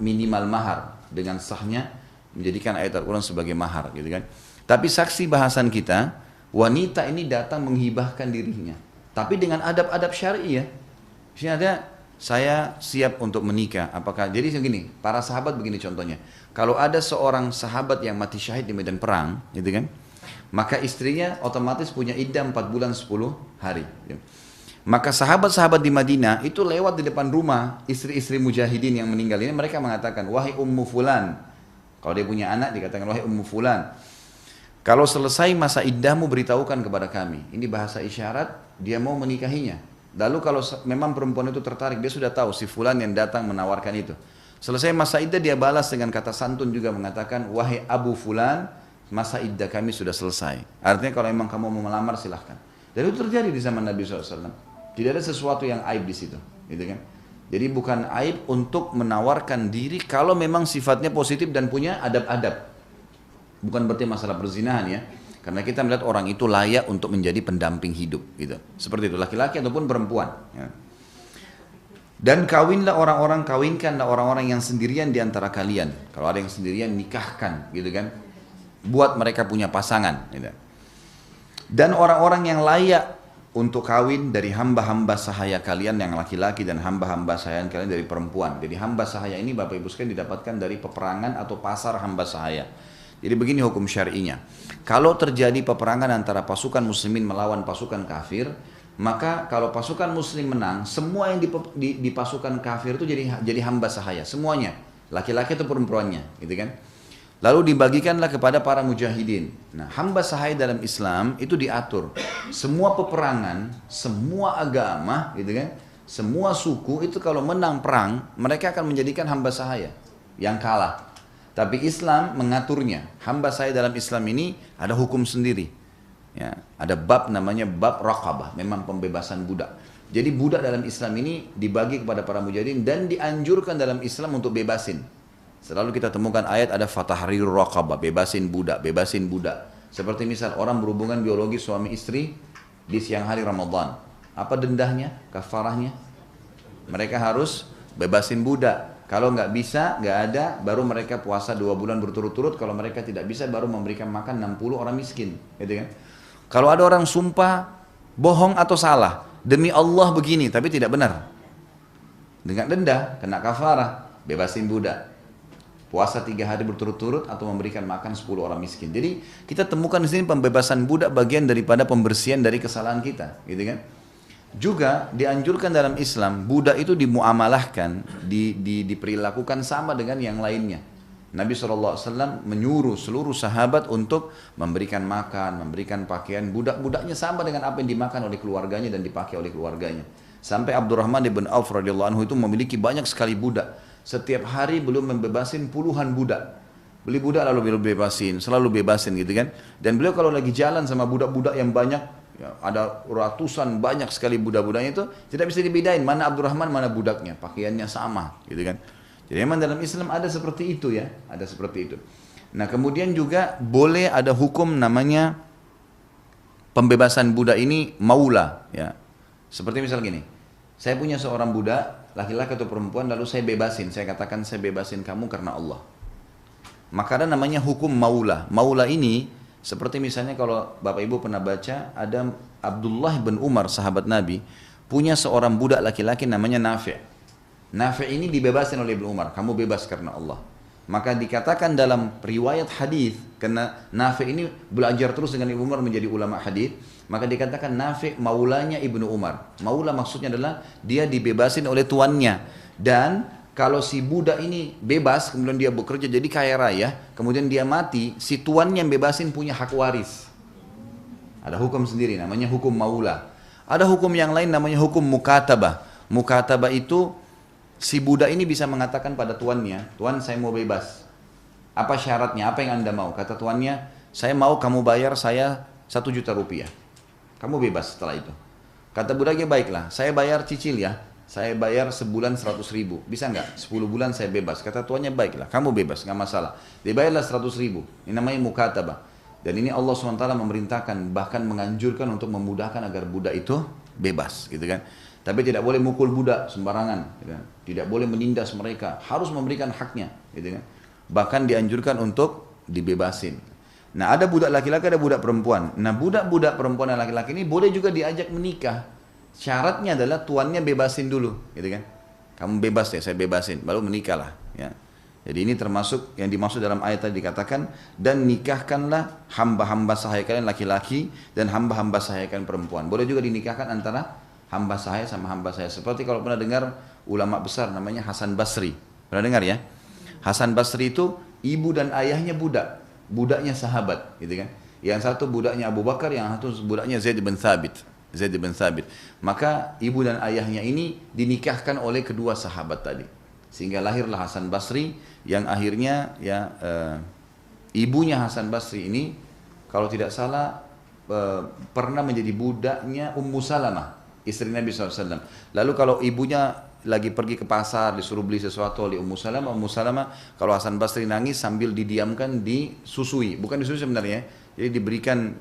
minimal mahar, dengan sahnya menjadikan ayat Al-Quran sebagai mahar, gitu kan? Tapi saksi bahasan kita, wanita ini datang menghibahkan dirinya, tapi dengan adab-adab syar'i ya. Di sini ada, saya siap untuk menikah. Apakah jadi segini? Para sahabat begini contohnya. Kalau ada seorang sahabat yang mati syahid di medan perang, gitu kan? Maka istrinya otomatis punya iddah 4 bulan 10 hari. Maka sahabat-sahabat di Madinah itu lewat di depan rumah istri-istri mujahidin yang meninggal ini, mereka mengatakan, wahai Ummu Fulan. Kalau dia punya anak dikatakan, wahai Ummu Fulan, kalau selesai masa iddahmu beritahukan kepada kami. Ini bahasa isyarat, dia mau menikahinya. Lalu kalau memang perempuan itu tertarik, dia sudah tahu si Fulan yang datang menawarkan itu. Selesai masa iddah dia balas dengan kata santun juga mengatakan, wahai Abu Fulan, masa iddah kami sudah selesai. Artinya kalau memang kamu mau melamar silahkan. Dan itu terjadi di zaman Nabi SAW. Tidak ada sesuatu yang aib di situ, gitu kan? Jadi bukan aib untuk menawarkan diri kalau memang sifatnya positif dan punya adab-adab. Bukan berarti masalah perzinahan ya. Karena kita melihat orang itu layak untuk menjadi pendamping hidup, gitu. Seperti itu, laki-laki ataupun perempuan. Ya. Dan kawinkanlah orang-orang yang sendirian di antara kalian. Kalau ada yang sendirian, nikahkan, gitu kan? Buat mereka punya pasangan. Gitu. Dan orang-orang yang layak untuk kawin dari hamba-hamba sahaya kalian yang laki-laki dan hamba-hamba sahaya kalian dari perempuan. Jadi hamba sahaya ini Bapak Ibu sekalian didapatkan dari peperangan atau pasar hamba sahaya. Jadi begini hukum syar'inya. Kalau terjadi peperangan antara pasukan muslimin melawan pasukan kafir, maka kalau pasukan muslim menang, semua yang di pasukan kafir itu jadi hamba sahaya, semuanya, laki-laki atau perempuannya, gitu kan? Lalu dibagikanlah kepada para mujahidin. Nah, hamba sahaya dalam Islam itu diatur. Semua peperangan, semua agama, gitu kan? Semua suku itu kalau menang perang, mereka akan menjadikan hamba sahaya yang kalah. Tapi Islam mengaturnya. Hamba saya dalam Islam ini ada hukum sendiri. Ya, ada bab namanya bab raqabah, memang pembebasan budak. Jadi budak dalam Islam ini dibagi kepada para mujahidin dan dianjurkan dalam Islam untuk bebasin. Selalu kita temukan ayat ada fatahrir raqabah, bebasin budak, bebasin budak. Seperti misal orang berhubungan biologi suami istri di siang hari Ramadan Apa dendahnya, kafarahnya? Mereka harus bebasin budak. Kalau nggak bisa, nggak ada, baru mereka puasa 2 bulan berturut-turut. Kalau mereka tidak bisa, baru memberikan makan 60 orang miskin, gitu kan? Kalau ada orang sumpah bohong atau salah, demi Allah begini, tapi tidak benar, dengan denda, kena kafarah, bebasin budak. Puasa 3 hari berturut-turut atau memberikan makan 10 orang miskin. Jadi kita temukan di sini pembebasan budak bagian daripada pembersihan dari kesalahan kita, gitu kan? Juga dianjurkan dalam Islam budak itu dimuamalahkan, diperlakukan sama dengan yang lainnya. Nabi SAW menyuruh seluruh sahabat untuk memberikan makan, memberikan pakaian budak-budaknya sama dengan apa yang dimakan oleh keluarganya dan dipakai oleh keluarganya. Sampai Abdurrahman bin Auf radhiyallahu anhu itu memiliki banyak sekali budak. Setiap hari belum membebasin puluhan budak. Beli budak lalu bebasin, selalu bebasin gitu kan. Dan beliau kalau lagi jalan sama budak-budak yang banyak, ya, ada ratusan banyak sekali budak-budaknya itu, tidak bisa dibedain mana Abdurrahman mana budaknya, pakaiannya sama gitu kan. Jadi memang dalam Islam ada seperti itu ya, ada seperti itu. Nah kemudian juga boleh ada hukum namanya pembebasan budak ini maula ya. Seperti misal gini, saya punya seorang budak, laki-laki atau perempuan, lalu saya bebasin, saya katakan saya bebasin kamu karena Allah. Maka ada namanya hukum maula. Maula ini seperti misalnya kalau Bapak Ibu pernah baca, ada Abdullah bin Umar sahabat Nabi punya seorang budak laki-laki namanya Nafi'. Nafi' ini dibebasin oleh Ibnu Umar, kamu bebas karena Allah. Maka dikatakan dalam riwayat hadis, karena Nafi' ini belajar terus dengan Ibnu Umar menjadi ulama hadis, maka dikatakan Nafi' maulanya Ibnu Umar. Maula maksudnya adalah dia dibebasin oleh tuannya. Dan kalau si budak ini bebas, kemudian dia bekerja jadi kaya raya, kemudian dia mati, si tuannya yang bebasin punya hak waris. Ada hukum sendiri namanya hukum maula. Ada hukum yang lain namanya hukum mukatabah. Mukatabah itu si budak ini bisa mengatakan pada tuannya, Tuan saya mau bebas. Apa syaratnya? Apa yang Anda mau? Kata tuannya, saya mau kamu bayar saya 1 juta rupiah. Kamu bebas setelah itu. Kata budaknya, baiklah, saya bayar cicil ya. Saya bayar sebulan 100 ribu. Bisa nggak? 10 bulan saya bebas. Kata tuannya, baiklah, kamu bebas, nggak masalah. Dibayarlah 100 ribu. Ini namanya mukatabah. Dan ini Allah SWT memerintahkan, bahkan menganjurkan untuk memudahkan agar budak itu bebas, gitu kan. Tapi tidak boleh mukul budak sembarangan, gitu kan? Tidak boleh menindas mereka, harus memberikan haknya, gitu kan. Bahkan dianjurkan untuk dibebasin. Nah ada budak laki-laki, ada budak perempuan. Nah budak-budak perempuan dan laki-laki ini boleh juga diajak menikah. Syaratnya adalah tuannya bebasin dulu, gitu kan. Kamu bebas ya, saya bebasin, baru menikahlah. Ya. Jadi ini termasuk yang dimaksud dalam ayat tadi dikatakan, dan nikahkanlah hamba-hamba sahaya kalian laki-laki dan hamba-hamba sahaya kalian perempuan. Boleh juga dinikahkan antara hamba sahaya sama hamba saya. Seperti kalau pernah dengar ulama besar namanya Hasan Basri. Pernah dengar ya? Hasan Basri itu ibu dan ayahnya budak. Budaknya sahabat, gitu kan. Yang satu budaknya Abu Bakar, yang satu budaknya Zaid bin Thabit. Zaid bin Thabit. Maka ibu dan ayahnya ini dinikahkan oleh kedua sahabat tadi. Sehingga lahirlah Hasan Basri yang akhirnya ya ibunya Hasan Basri ini kalau tidak salah pernah menjadi budaknya Ummu Salamah, istri Nabi SAW. Lalu kalau ibunya lagi pergi ke pasar disuruh beli sesuatu oleh Ummu Salamah kalau Hasan Basri nangis sambil didiamkan disusui, bukan disusui sebenarnya, jadi diberikan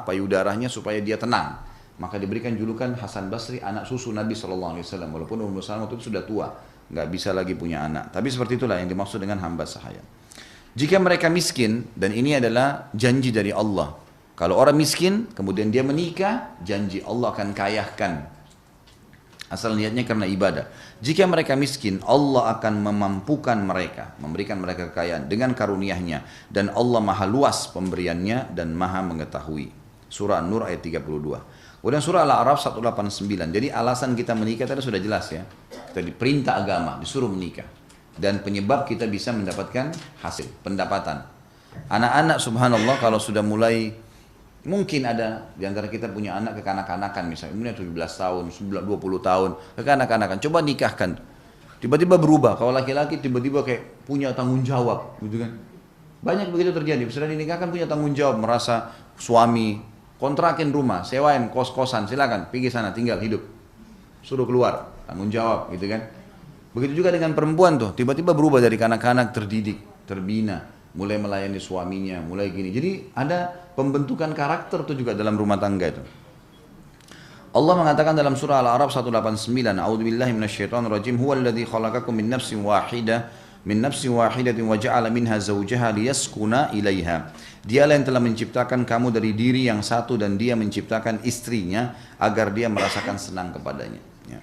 payudaranya supaya dia tenang. Maka diberikan julukan Hasan Basri anak susu Nabi SAW, walaupun Ummu Salamah itu sudah tua, nggak bisa lagi punya anak. Tapi seperti itulah yang dimaksud dengan hamba sahaya. Jika mereka miskin, dan ini adalah janji dari Allah. Kalau orang miskin, kemudian dia menikah, janji Allah akan kayahkan. Asal niatnya karena ibadah. Jika mereka miskin, Allah akan memampukan mereka, memberikan mereka kekayaan dengan karunia-Nya, dan Allah maha luas pemberiannya dan maha mengetahui. Surah An-Nur ayat 32. Kemudian surah Al-A'raf 189. Jadi alasan kita menikah tadi sudah jelas ya. Kita diperintah agama, disuruh menikah. Dan penyebab kita bisa mendapatkan hasil, pendapatan. Anak-anak subhanallah kalau sudah mulai, mungkin ada di antara kita punya anak kekanak-kanakan misalnya, umurnya 17 tahun, 20 tahun, kekanak-kanakan, coba nikahkan. Tiba-tiba berubah, kalau laki-laki tiba-tiba kayak punya tanggung jawab, gitu kan. Banyak begitu terjadi, sudah dinikahkan punya tanggung jawab, merasa suami, kontrakin rumah, sewain kos-kosan, silakan pergi sana tinggal hidup. Suruh keluar, tanggung jawab gitu kan. Begitu juga dengan perempuan tuh, tiba-tiba berubah dari kanak-kanak terdidik, terbina, mulai melayani suaminya, mulai gini. Jadi ada pembentukan karakter tuh juga dalam rumah tangga itu. Allah mengatakan dalam surah Al-A'raf 189, A'udzubillahi minasyaitonirrajim, huwallazi khalaqakum min nafsin wahidatin wa ja'ala minha zawjaha liyaskuna ilaiha. Dialah yang telah menciptakan kamu dari diri yang satu dan dia menciptakan istrinya agar dia merasakan senang kepadanya. Ya.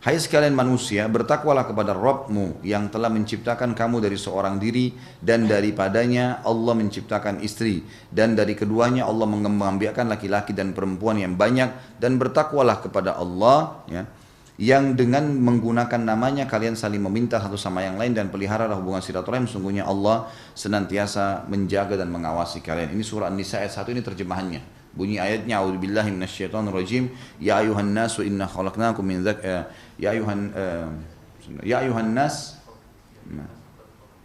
Hai sekalian manusia, bertakwalah kepada Rabbmu yang telah menciptakan kamu dari seorang diri dan daripadanya Allah menciptakan istri dan dari keduanya Allah mengembangbiakkan laki-laki dan perempuan yang banyak dan bertakwalah kepada Allah ya, yang dengan menggunakan namanya kalian saling meminta satu sama yang lain dan peliharalah hubungan silaturahim, sungguhnya Allah senantiasa menjaga dan mengawasi kalian. Ini surah An-Nisa ayat 1, ini terjemahannya. Bunyi ayatnya, a'udzubillahi minasyaitonirrajim, ya ayuhan nasu inna khalaqnakum min ya ayuhan nas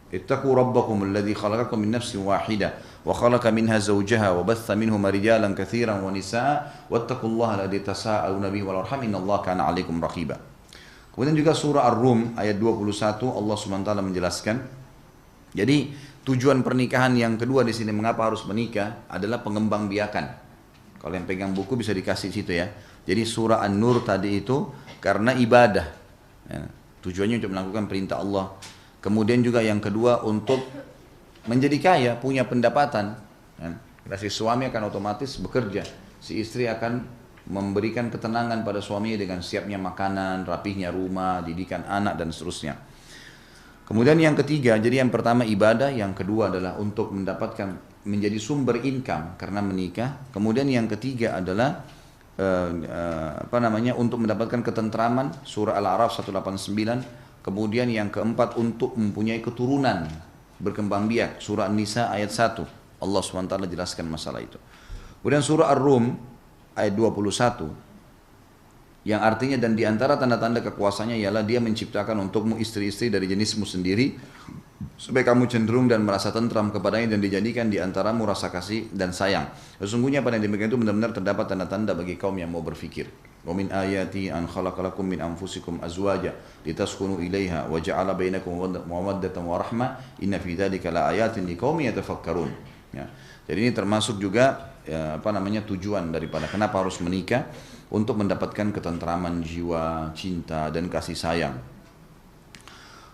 ittaqu rabbakum alladhi khalaqakum min nafsin wahidah wa khalaqa minha zawjaha wa batha minhuma rijalan katsiran wa nisaa wattaqullaha alladhi tasaaluna bihi wal arham innallaha kana 'alaikum raqiba. Kemudian juga surah Ar-Rum ayat 21 Allah Subhanahu wa taala menjelaskan, jadi tujuan pernikahan yang kedua di sini mengapa harus menikah adalah pengembangbiakan. Kalau yang pegang buku bisa dikasih situ ya. Jadi surah An-Nur tadi itu karena ibadah. Ya, tujuannya untuk melakukan perintah Allah. Kemudian juga yang kedua untuk menjadi kaya, punya pendapatan. Ya, si suami akan otomatis bekerja. Si istri akan memberikan ketenangan pada suaminya dengan siapnya makanan, rapihnya rumah, didikan anak dan seterusnya. Kemudian yang ketiga, jadi yang pertama ibadah, yang kedua adalah untuk mendapatkan menjadi sumber income karena menikah. Kemudian yang ketiga adalah untuk mendapatkan ketentraman, surah Al-A'raf 189. Kemudian yang keempat untuk mempunyai keturunan, berkembang biak, surah An-Nisa ayat 1. Allah SWT jelaskan masalah itu. Kemudian surah Ar-Rum ayat 21 yang artinya dan diantara tanda-tanda kekuasaannya ialah dia menciptakan untukmu istri-istri dari jenismu sendiri supaya kamu cenderung dan merasa tentram kepadanya dan dijadikan diantaramu rasa kasih dan sayang. Sesungguhnya pada yang demikian itu benar-benar terdapat tanda-tanda bagi kaum yang mau berfikir. Wa min ayati an khalaqalakum min anfusikum azwaja litaskunu ilaiha wa ja'ala bainakum mawaddatan wa rahmah inna fi dzalika laayatin liqaumin yatafakkarun. Ya. Jadi ini termasuk juga tujuan daripada kenapa harus menikah, untuk mendapatkan ketentraman jiwa, cinta dan kasih sayang.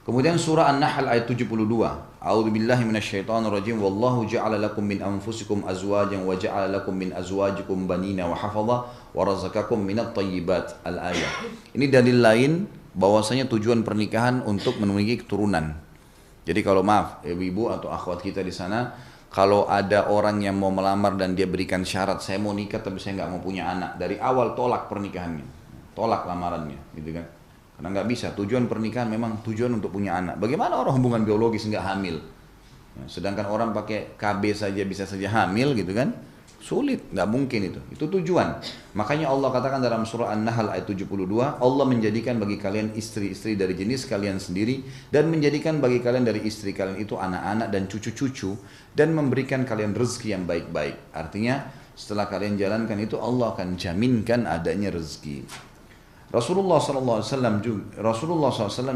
Kemudian surah An-Nahl ayat 72. A'udzubillahi minasyaitonirrajim. Wallahu ja'ala lakum min anfusikum azwajan wa ja'ala lakum min azwajikum banina wa hafadha wa razaqakum minat thayyibat. Al-ayat. Ini dalil lain bahwasanya tujuan pernikahan untuk memiliki keturunan. Jadi kalau maaf ibu-ibu atau akhwat kita di sana, kalau ada orang yang mau melamar dan dia berikan syarat, saya mau nikah tapi saya nggak mau punya anak, dari awal tolak pernikahannya, tolak lamarannya, gitu kan? Karena nggak bisa. Tujuan pernikahan memang tujuan untuk punya anak. Bagaimana orang hubungan biologis nggak hamil? Ya, sedangkan orang pakai KB saja bisa saja hamil, gitu kan? Sulit, nggak mungkin itu. Itu tujuan. Makanya Allah katakan dalam surah An-Nahl ayat 72, Allah menjadikan bagi kalian istri-istri dari jenis kalian sendiri dan menjadikan bagi kalian dari istri kalian itu anak-anak dan cucu-cucu dan memberikan kalian rezeki yang baik-baik. Artinya setelah kalian jalankan itu Allah akan jaminkan adanya rezeki. Rasulullah SAW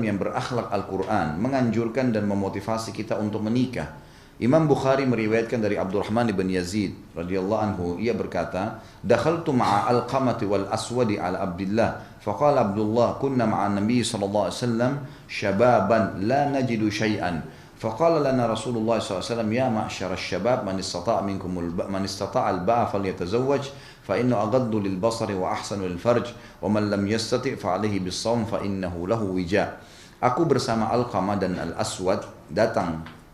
yang berakhlak Al-Quran menganjurkan dan memotivasi kita untuk menikah. Imam Bukhari meriwayatkan dari Abdurrahman bin Yazid radhiyallahu anhu, ia berkata, "Dakhaltu ma'a Alqamah wal Aswad ala Abdullah, faqala Abdullah, kunna ma'a Nabi sallallahu alaihi wasallam shababan la najidu syai'an. Faqala lana Rasulullah sallallahu alaihi wasallam, ya ma'syara asy-syabab man istata'a al-ba'a falyatazawwaj fa innahu aghaddu lil basari wa ahsanu lil farj wa man lam yastati' fa alayhi bis shaum fa innahu lahu wija." Aku bersama Alqamah dan Al-Aswad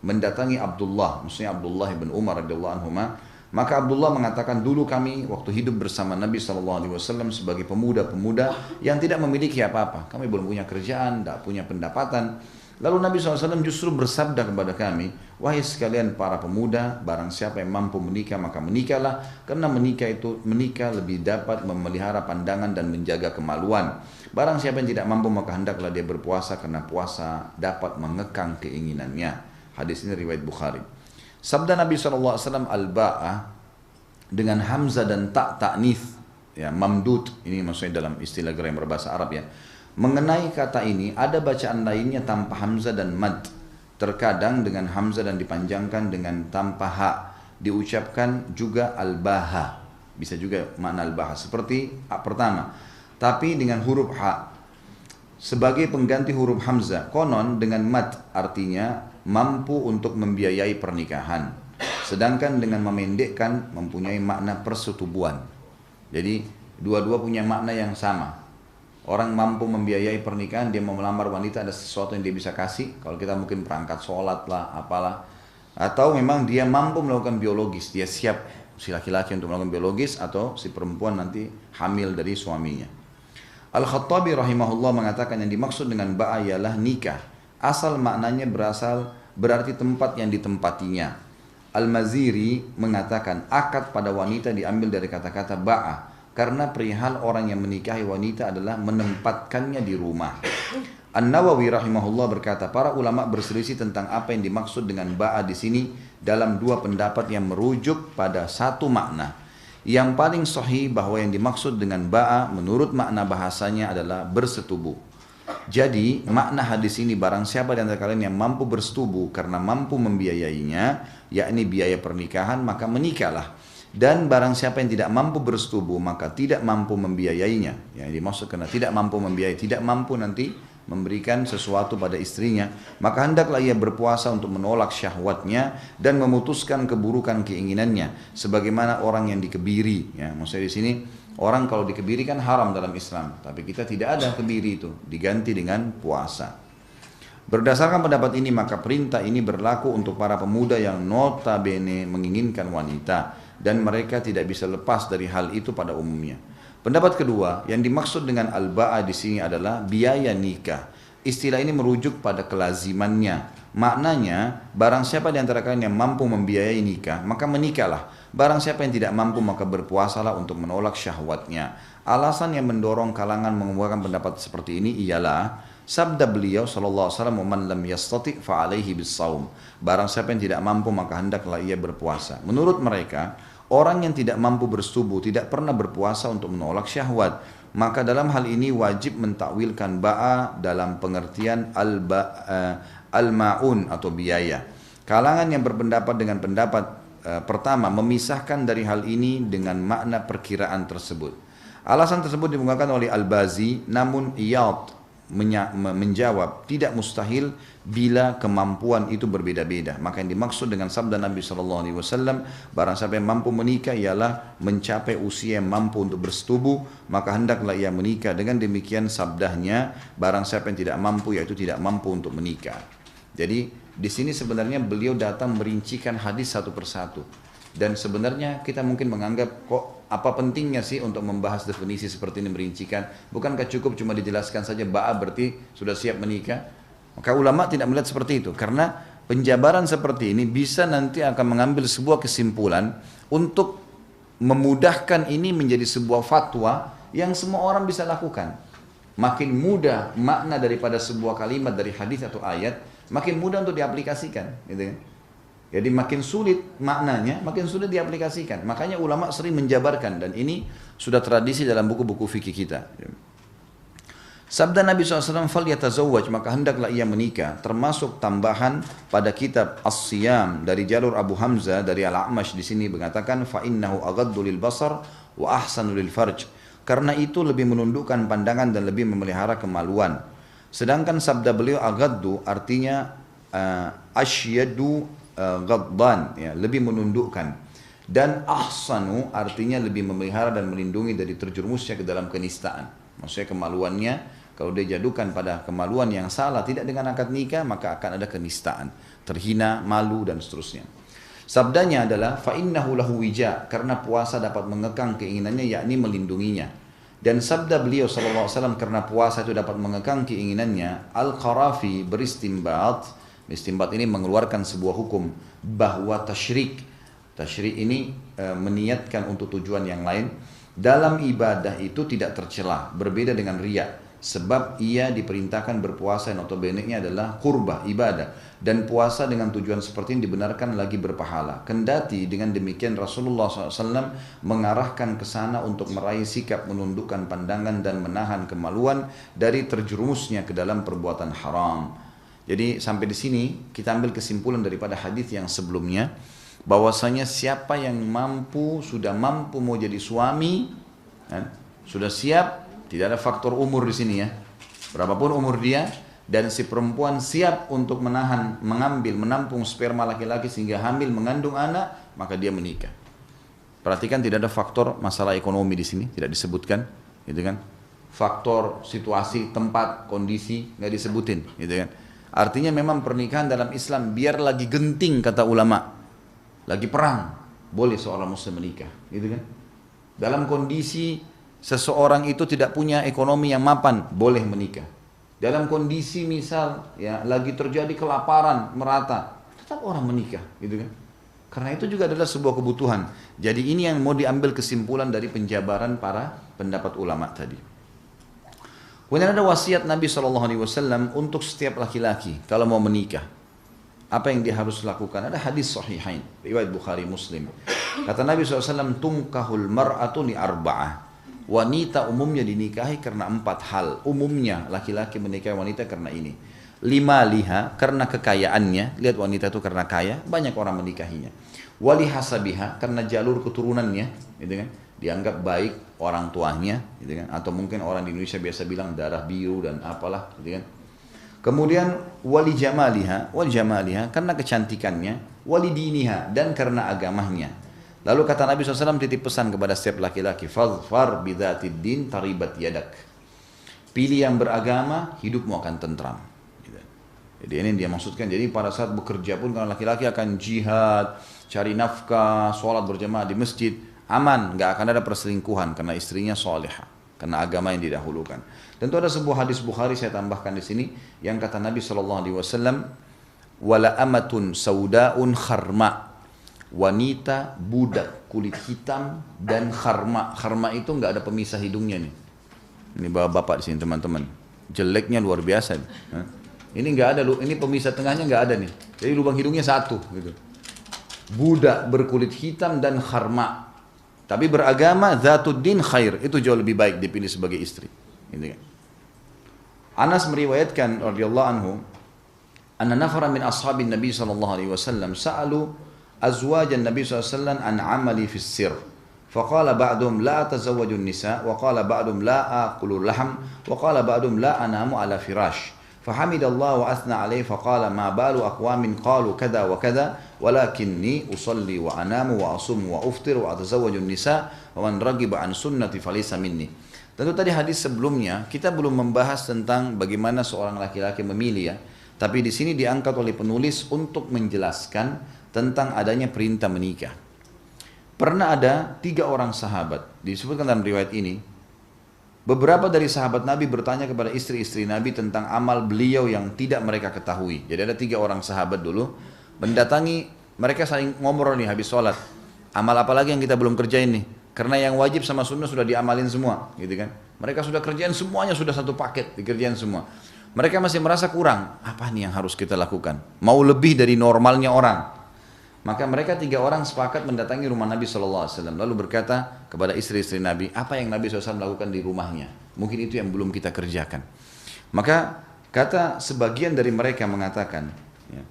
mendatangi Abdullah, maksudnya Abdullah bin Umar radhiyallahu anhuma. Maka Abdullah mengatakan, dulu kami waktu hidup bersama Nabi SAW sebagai pemuda-pemuda yang tidak memiliki apa-apa. Kami belum punya kerjaan, tidak punya pendapatan. Lalu Nabi SAW justru bersabda kepada kami, wahai sekalian para pemuda, barang siapa yang mampu menikah maka menikahlah, karena menikah lebih dapat memelihara pandangan dan menjaga kemaluan. Barang siapa yang tidak mampu maka hendaklah dia berpuasa, karena puasa dapat mengekang keinginannya. Hadis ini riwayat Bukhari. Sabda Nabi SAW al-ba'ah dengan hamzah dan ta'nits, ya, mamdud, ini maksudnya dalam istilah grammar bahasa Arab ya. Mengenai kata ini ada bacaan lainnya tanpa hamzah dan mad. Terkadang dengan hamzah dan dipanjangkan dengan tanpa ha. Diucapkan juga al-baha. Bisa juga makna al-bahas. Seperti pertama, tapi dengan huruf ha sebagai pengganti huruf hamzah. Konon dengan mad artinya mampu untuk membiayai pernikahan. Sedangkan dengan memendekkan mempunyai makna persetubuhan. Jadi dua-dua punya makna yang sama. Orang mampu membiayai pernikahan, dia mau melamar wanita, ada sesuatu yang dia bisa kasih. Kalau kita mungkin perangkat sholat lah, apalah. Atau memang dia mampu melakukan biologis, dia siap si laki-laki untuk melakukan biologis, atau si perempuan nanti hamil dari suaminya. Al-Khattabi rahimahullah mengatakan yang dimaksud dengan ba'a ialah nikah. Asal maknanya berarti tempat yang ditempatinya. Al-Maziri mengatakan akad pada wanita diambil dari kata-kata ba'a. Karena perihal orang yang menikahi wanita adalah menempatkannya di rumah. An-Nawawi rahimahullah berkata, para ulama berselisih tentang apa yang dimaksud dengan ba'a di sini dalam dua pendapat yang merujuk pada satu makna. Yang paling sahih bahwa yang dimaksud dengan ba'a menurut makna bahasanya adalah bersetubuh. Jadi makna hadis ini barang siapa di antara kalian yang mampu bersetubuh karena mampu membiayainya, yakni biaya pernikahan, maka menikahlah. Dan barang siapa yang tidak mampu bersetubuh maka tidak mampu membiayainya. Yang dimaksud karena tidak mampu membiayai, tidak mampu nanti memberikan sesuatu pada istrinya, maka hendaklah ia berpuasa untuk menolak syahwatnya dan memutuskan keburukan keinginannya, sebagaimana orang yang dikebiri. Ya, maksudnya di sini orang kalau dikebiri kan haram dalam Islam, tapi kita tidak ada kebiri itu, diganti dengan puasa. Berdasarkan pendapat ini maka perintah ini berlaku untuk para pemuda yang notabene menginginkan wanita dan mereka tidak bisa lepas dari hal itu pada umumnya. Pendapat kedua, yang dimaksud dengan al-ba'a di sini adalah biaya nikah. Istilah ini merujuk pada kelazimannya. Maknanya, barang siapa di antara kalian yang mampu membiayai nikah, maka menikahlah. Barang siapa yang tidak mampu, maka berpuasalah untuk menolak syahwatnya. Alasan yang mendorong kalangan mengemukakan pendapat seperti ini ialah sabda beliau sallallahu alaihi wasallam, "Man lam yastati' fa alaihi bis-shaum." Barang siapa yang tidak mampu, maka hendaklah ia berpuasa. Menurut mereka, orang yang tidak mampu bersetubuh tidak pernah berpuasa untuk menolak syahwat. Maka dalam hal ini wajib mentakwilkan ba'a dalam pengertian al-ma'un atau biaya. Kalangan yang berpendapat dengan pendapat pertama memisahkan dari hal ini dengan makna perkiraan tersebut. Alasan tersebut dikemukakan oleh Al-Bazi, namun Iyad menjawab tidak mustahil bila kemampuan itu berbeda-beda. Maka yang dimaksud dengan sabda Nabi SAW, barang siapa yang mampu menikah ialah mencapai usia yang mampu untuk bersetubuh, maka hendaklah ia menikah. Dengan demikian sabdanya, barang siapa yang tidak mampu yaitu tidak mampu untuk menikah. Jadi di sini sebenarnya beliau datang merincikan hadis satu persatu. Dan sebenarnya kita mungkin menganggap kok apa pentingnya sih untuk membahas definisi seperti ini, merincikan? Bukankah cukup cuma dijelaskan saja ba'a berarti sudah siap menikah? Maka ulama tidak melihat seperti itu, karena penjabaran seperti ini bisa nanti akan mengambil sebuah kesimpulan untuk memudahkan ini menjadi sebuah fatwa yang semua orang bisa lakukan. Makin mudah makna daripada sebuah kalimat dari hadis atau ayat, makin mudah untuk diaplikasikan, gitu kan? Jadi makin sulit maknanya, makin sulit diaplikasikan. Makanya ulama sering menjabarkan, dan ini sudah tradisi dalam buku-buku fikih kita. Sabda Nabi SAW, "Fal yatazawwaj," maka hendaklah ia menikah. Termasuk tambahan pada kitab As-Siyam dari jalur Abu Hamzah dari Al-A'mash di sini mengatakan, "Fa innahu aghaddu lil basar wa ahsanu lil farj." Karena itu lebih menundukkan pandangan dan lebih memelihara kemaluan. Sedangkan sabda beliau aghaddu artinya asyadu ghadban, ya, lebih menundukkan, dan ahsanu artinya lebih memelihara dan melindungi dari terjerumusnya ke dalam kenistaan. Maksudnya kemaluannya, kalau dia jadukan pada kemaluan yang salah tidak dengan akad nikah, maka akan ada kenistaan, terhina, malu dan seterusnya. Sabdanya adalah fa innahu lahu wija, karena puasa dapat mengekang keinginannya, yakni melindunginya. Dan sabda beliau SAW, karena puasa itu dapat mengekang keinginannya, Al-Qarafi beristimbat. Istimbat ini mengeluarkan sebuah hukum bahwa tasyrik ini meniatkan untuk tujuan yang lain dalam ibadah itu tidak tercela, berbeda dengan riya, sebab ia diperintahkan berpuasa yang notabene-nya adalah qurbah, ibadah, dan puasa dengan tujuan seperti ini dibenarkan lagi berpahala. Kendati dengan demikian Rasulullah SAW mengarahkan ke sana untuk meraih sikap menundukkan pandangan dan menahan kemaluan dari terjerumusnya ke dalam perbuatan haram. Jadi sampai di sini kita ambil kesimpulan daripada hadis yang sebelumnya bahwasanya siapa yang sudah mampu mau jadi suami, kan, sudah siap, tidak ada faktor umur di sini ya, berapapun umur dia, dan si perempuan siap untuk menampung sperma laki-laki sehingga hamil mengandung anak, maka dia menikah. Perhatikan tidak ada faktor masalah ekonomi di sini, tidak disebutkan, gitu kan? Faktor situasi, tempat, kondisi nggak disebutin, gitu kan? Artinya memang pernikahan dalam Islam biar lagi genting kata ulama, lagi perang, boleh seorang muslim menikah, gitu kan? Dalam kondisi seseorang itu tidak punya ekonomi yang mapan, boleh menikah. Dalam kondisi misal ya lagi terjadi kelaparan merata, tetap orang menikah, gitu kan? Karena itu juga adalah sebuah kebutuhan. Jadi ini yang mau diambil kesimpulan dari penjabaran para pendapat ulama tadi. Kemudian ada wasiat Nabi SAW untuk setiap laki-laki kalau mau menikah. Apa yang dia harus lakukan? Ada hadis sahihain, riwayat Bukhari Muslim. Kata Nabi SAW, tunkahul mar'atu li arba'ah. Wanita umumnya dinikahi karena 4 hal. Umumnya laki-laki menikahi wanita karena ini. 5 liha, karena kekayaannya. Lihat wanita itu karena kaya, banyak orang menikahinya. Wali hasabiha, karena jalur keturunannya, gitu kan? Dianggap baik orang tuanya, gitu kan? Atau mungkin orang di Indonesia biasa bilang darah biru dan apalah, gitu kan? Kemudian wali jamaliha, karena kecantikannya. Wali diniha, dan karena agamanya. Lalu kata Nabi SAW titip pesan kepada setiap laki-laki, fadfar bidzatid din taribat yadak. Pilih yang beragama, hidupmu akan tentram. Jadi ini dia maksudkan, jadi pada saat bekerja pun kalau laki-laki akan jihad, cari nafkah, sholat berjamaah di masjid, aman, nggak akan ada perselingkuhan karena istrinya solehah, karena agama yang didahulukan. Tentu ada sebuah hadis Bukhari saya tambahkan di sini yang kata Nabi SAW, wala amatun saudaun kharma, wanita budak kulit hitam dan kharma. Kharma itu nggak ada pemisah hidungnya nih. Ini bapak di sini teman-teman, jeleknya luar biasa. Ini nggak ada, ini pemisah tengahnya nggak ada nih. Jadi lubang hidungnya satu, gitu. Budak berkulit hitam dan kharma, tapi beragama, zatuddin khair, itu jauh lebih baik dipilih sebagai istri. Gitu kan. Anas meriwayatkan radhiyallahu anhu, anna nafara min ashabin Nabi sallallahu alaihi wasallam sa'alu azwajan Nabi sallallahu alaihi wasallam an amali fis sir. فقال بعضهم لا أتزوج النساء وقال بعضهم لا آكل اللحم وقال بعضهم لا أنام على فراش فحمد الله وأثنى عليه فقال ما بال أقوام قالوا كذا وكذا ولكني أصلي وأنام وأصوم وأفطر وأتزوج النساء ومن رغب عن سنتي فليس مني. Tentu tadi hadis sebelumnya kita belum membahas tentang bagaimana seorang laki-laki memilih ya, tapi di sini diangkat oleh penulis untuk menjelaskan tentang adanya perintah menikah. Pernah ada 3 orang sahabat, disebutkan dalam riwayat ini, beberapa dari sahabat Nabi bertanya kepada istri-istri Nabi tentang amal beliau yang tidak mereka ketahui. Jadi ada 3 orang sahabat dulu, mendatangi, mereka saling ngobrol nih habis sholat. Amal apa lagi yang kita belum kerjain nih? Karena yang wajib sama sunnah sudah diamalin semua, gitu kan? Mereka sudah kerjain semuanya, sudah satu paket, dikerjain semua. Mereka masih merasa kurang, apa nih yang harus kita lakukan? Mau lebih dari normalnya orang. Maka mereka 3 orang sepakat mendatangi rumah Nabi SAW. Lalu berkata kepada istri-istri Nabi, apa yang Nabi SAW lakukan di rumahnya? Mungkin itu yang belum kita kerjakan. Maka kata sebagian dari mereka mengatakan, ya,